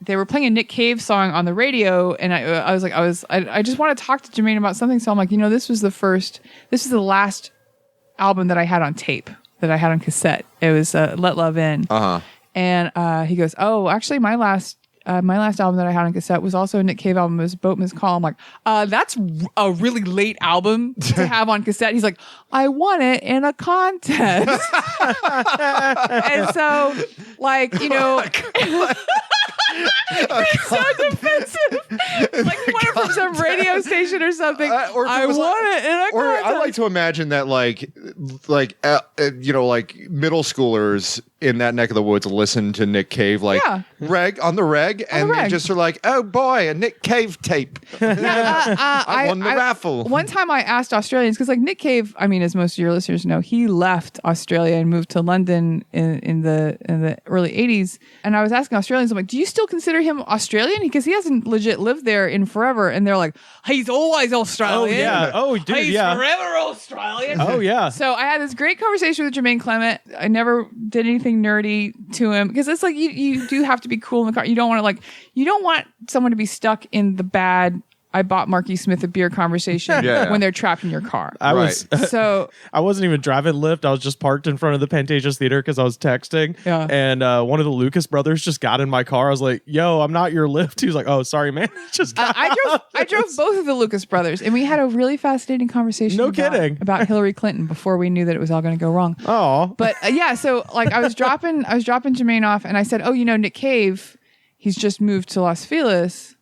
they were playing a Nick Cave song on the radio, and I was like, I just want to talk to Jermaine about something. So I'm like, you know, this is the last album that I had on tape, that I had on cassette. It was Let Love In. And he goes, oh, actually my last album that I had on cassette was also a Nick Cave album. It was Boatman's Call. I'm like, that's a really late album to have on cassette. He's like, I won it in a contest. And so, like, you know, it's so defensive. Like he won it from some radio station or something. Or I won it in a contest. Or I like to imagine that, you know, like middle schoolers in that neck of the woods listen to Nick Cave, like on the reg, and they just are like, oh boy, a Nick Cave tape. I won the raffle. One time I asked Australians, because like Nick Cave, I mean, as most of your listeners know, he left Australia and moved to London in the early 80s. And I was asking Australians, I'm like, do you still consider him Australian? Because he hasn't legit lived there in forever. And they're like, he's always Australian. Oh yeah. Oh dude, he's forever Australian. Oh yeah. So I had this great conversation with Jermaine Clement. I never did anything nerdy to him, because it's like you do have to be cool in the car. You don't want someone to be stuck in the bad I bought Marky Smith a beer conversation when they're trapped in your car. I wasn't even driving Lyft. I was just parked in front of the Pantages Theater because I was texting. Yeah. And one of the Lucas brothers just got in my car. I was like, yo, I'm not your Lyft. He was like, oh, sorry, man. Just I drove both of the Lucas brothers, and we had a really fascinating conversation. About Hillary Clinton before we knew that it was all going to go wrong. Oh. But so like I was dropping Jermaine off, and I said, oh, you know, Nick Cave, he's just moved to Los Feliz.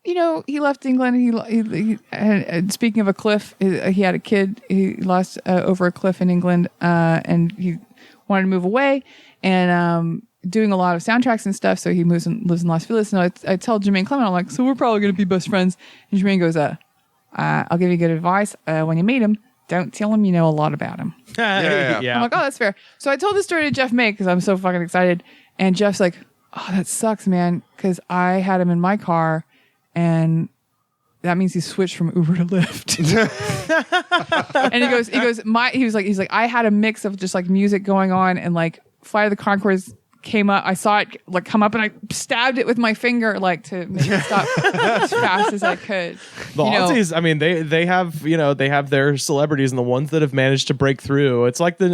You know, he left England. He speaking of a cliff, he had a kid. He lost over a cliff in England, and he wanted to move away, and doing a lot of soundtracks and stuff. So he lives in Los Feliz. And I tell Jermaine Clement, I'm like, so we're probably going to be best friends. And Jermaine goes, I'll give you good advice. When you meet him, don't tell him you know a lot about him. Yeah. I'm like, oh, that's fair. So I told this story to Jeff May because I'm so fucking excited. And Jeff's like, oh, that sucks, man, because I had him in my car. And that means he switched from Uber to Lyft. And he was like, I had a mix of just like music going on, and like Flight of the Conchords came up. I saw it like come up, and I stabbed it with my finger, like to make it stop as fast as I could. The Aussies, I mean, they have their celebrities, and the ones that have managed to break through. It's like the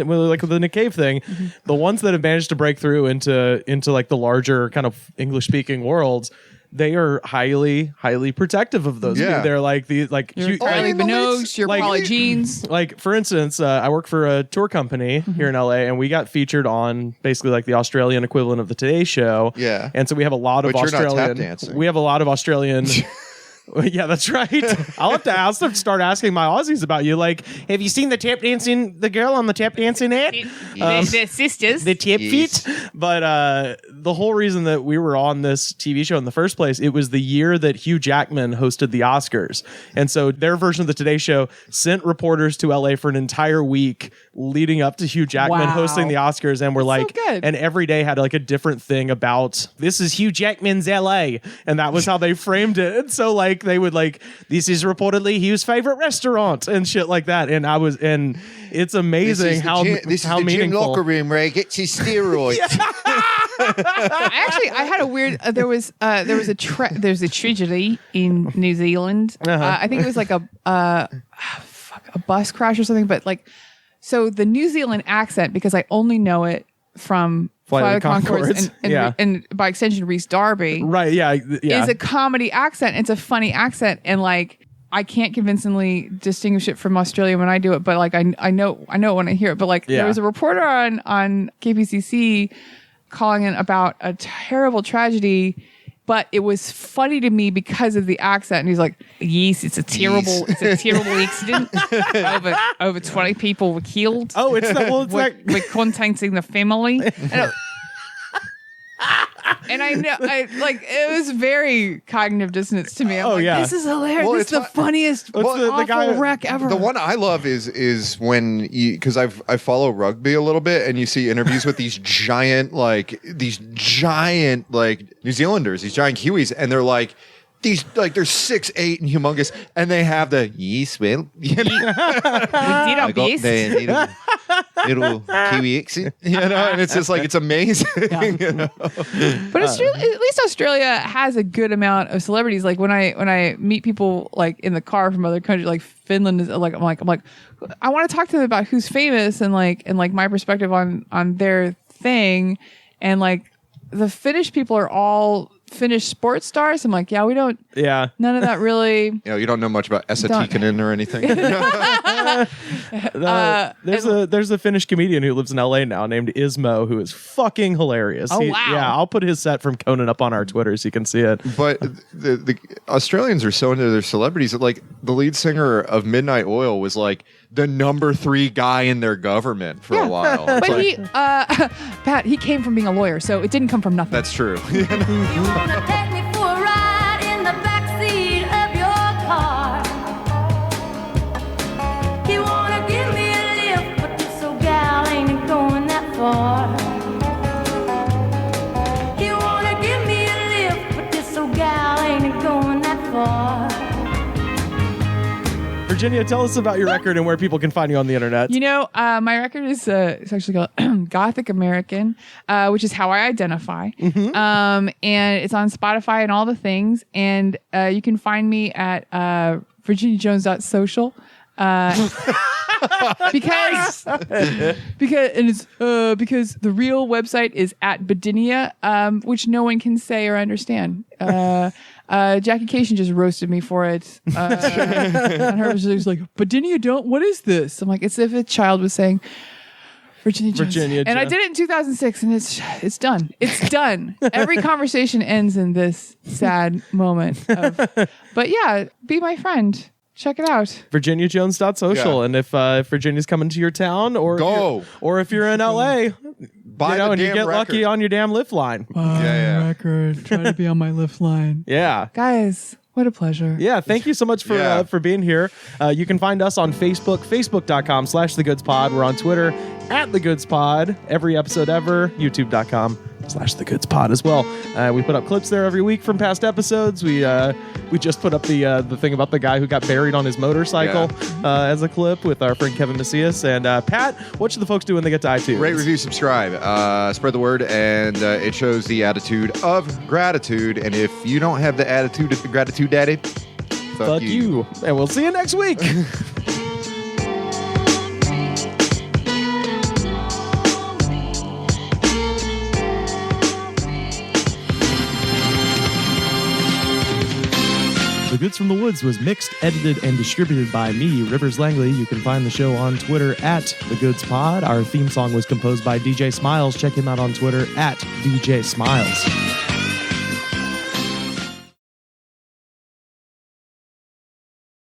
Nick Cave thing. Mm-hmm. The ones that have managed to break through into like the larger kind of English speaking worlds, they are highly protective of those. Yeah. They're like the like Your huge- Kylie in the Minogue, your like- Polly Jeans. like for instance, I work for a tour company here in LA, and we got featured on basically like the Australian equivalent of the Today Show. Yeah. and so we have a lot of But you're not tap Australian. dancing. We have a lot of Australian. Yeah, that's right. I'll have to start asking my Aussies about you. Like, have you seen the girl on the tap dancing ad? They're sisters. The tip Yes. feet. But the whole reason that we were on this TV show in the first place, it was the year that Hugh Jackman hosted the Oscars. And so their version of the Today Show sent reporters to LA for an entire week leading up to Hugh Jackman Wow. hosting the Oscars. And we're like, good. and every day had like a different thing about this is Hugh Jackman's LA. And that was how they framed it. And so like they would like, this is reportedly Hugh's favorite restaurant and shit like that. And it's amazing how meaningful. room where he gets his steroids. Actually, I had a weird. There's a tragedy in New Zealand. I think it was like a bus crash or something. But like, so the New Zealand accent, because I only know it from Flight of the Conchords. and by extension Reese Darby, Right? Yeah. is a comedy accent. It's a funny accent, and like I can't convincingly distinguish it from Australia when I do it. But like I know when I hear it. But like Yeah. there was a reporter on KPCC calling in about a terrible tragedy, but it was funny to me because of the accent. And he's like, "Yes, it's a terrible accident. Over 20 people were killed. Oh, it's that. Well, it's like We're contacting the family." And I know, it was very cognitive dissonance to me. I'm Oh, like, yeah. this is hilarious. Well, This it's is the not- funniest awful guy- wreck ever. The one I love is when you, because I follow rugby a little bit, and you see interviews with these giant New Zealanders, these giant Kiwis, and they're like. They're 6'8" and humongous, and they have the yes, well, you know, we did our best. little Kiwi accent. you know, and it's just like it's amazing. You know? But at least Australia has a good amount of celebrities. Like when I meet people like in the car from other countries, like Finland is like I'm like I want to talk to them about who's famous and my perspective on their thing, and like the Finnish people are all Finnish sports stars. I'm like, yeah, we don't. yeah. None of that really. You know, you don't know much about Esa Don't. Tikkanen or anything. There's a Finnish comedian who lives in LA now named Ismo who is fucking hilarious. Oh, wow. Yeah, I'll put his set from Conan up on our Twitter so you can see it. But the Australians are so into their celebrities that like the lead singer of Midnight Oil was like the number 3 guy in their government for a while. It's But like, he, Pat, he came from being a lawyer, so it didn't come from nothing. that's true. You wanna take me for a ride in the backseat of your car? You wanna give me a lift, but this old gal ain't going that far. You wanna give me a lift, but this old gal ain't going that far. Virginia, tell us about your record and where people can find you on the internet. You know, my record is it's actually called Gothic American, which is how I identify. And it's on Spotify and all the things. And you can find me at virginiajones.social. Because the real website is at Bedinia, which no one can say or understand. Jackie Cation just roasted me for it. And her was just like, Bedinia, what is this? I'm like, it's if a child was saying Virginia Jones. And I did it in 2006, and it's done. It's done. Every conversation ends in this sad moment. But yeah, be my friend. Check it out. VirginiaJones.social. Yeah. And if Virginia's coming to your town or Go. If you're in LA, Buy the and you damn get record. lucky on your damn Lyft line. Yeah. Record. Try to be on my Lyft line. Yeah. Guys, what a pleasure. Yeah, thank you so much for being here. You can find us on Facebook, facebook.com/thegoodspod. We're on Twitter @thegoodspod. Every episode ever, youtube.com/thegoodspod as well. We put up clips there every week from past episodes. We just put up the thing about the guy who got buried on his motorcycle as a clip with our friend Kevin Macias. And Pat, what should the folks do when they get to iTunes? Rate, review, subscribe, spread the word, and it shows the attitude of gratitude. And if you don't have the attitude of gratitude, daddy, fuck you. And we'll see you next week. The Goods from the Woods was mixed, edited, and distributed by me, Rivers Langley. You can find the show on Twitter at The Goods Pod. Our theme song was composed by DJ Smiles. Check him out on Twitter at DJ Smiles.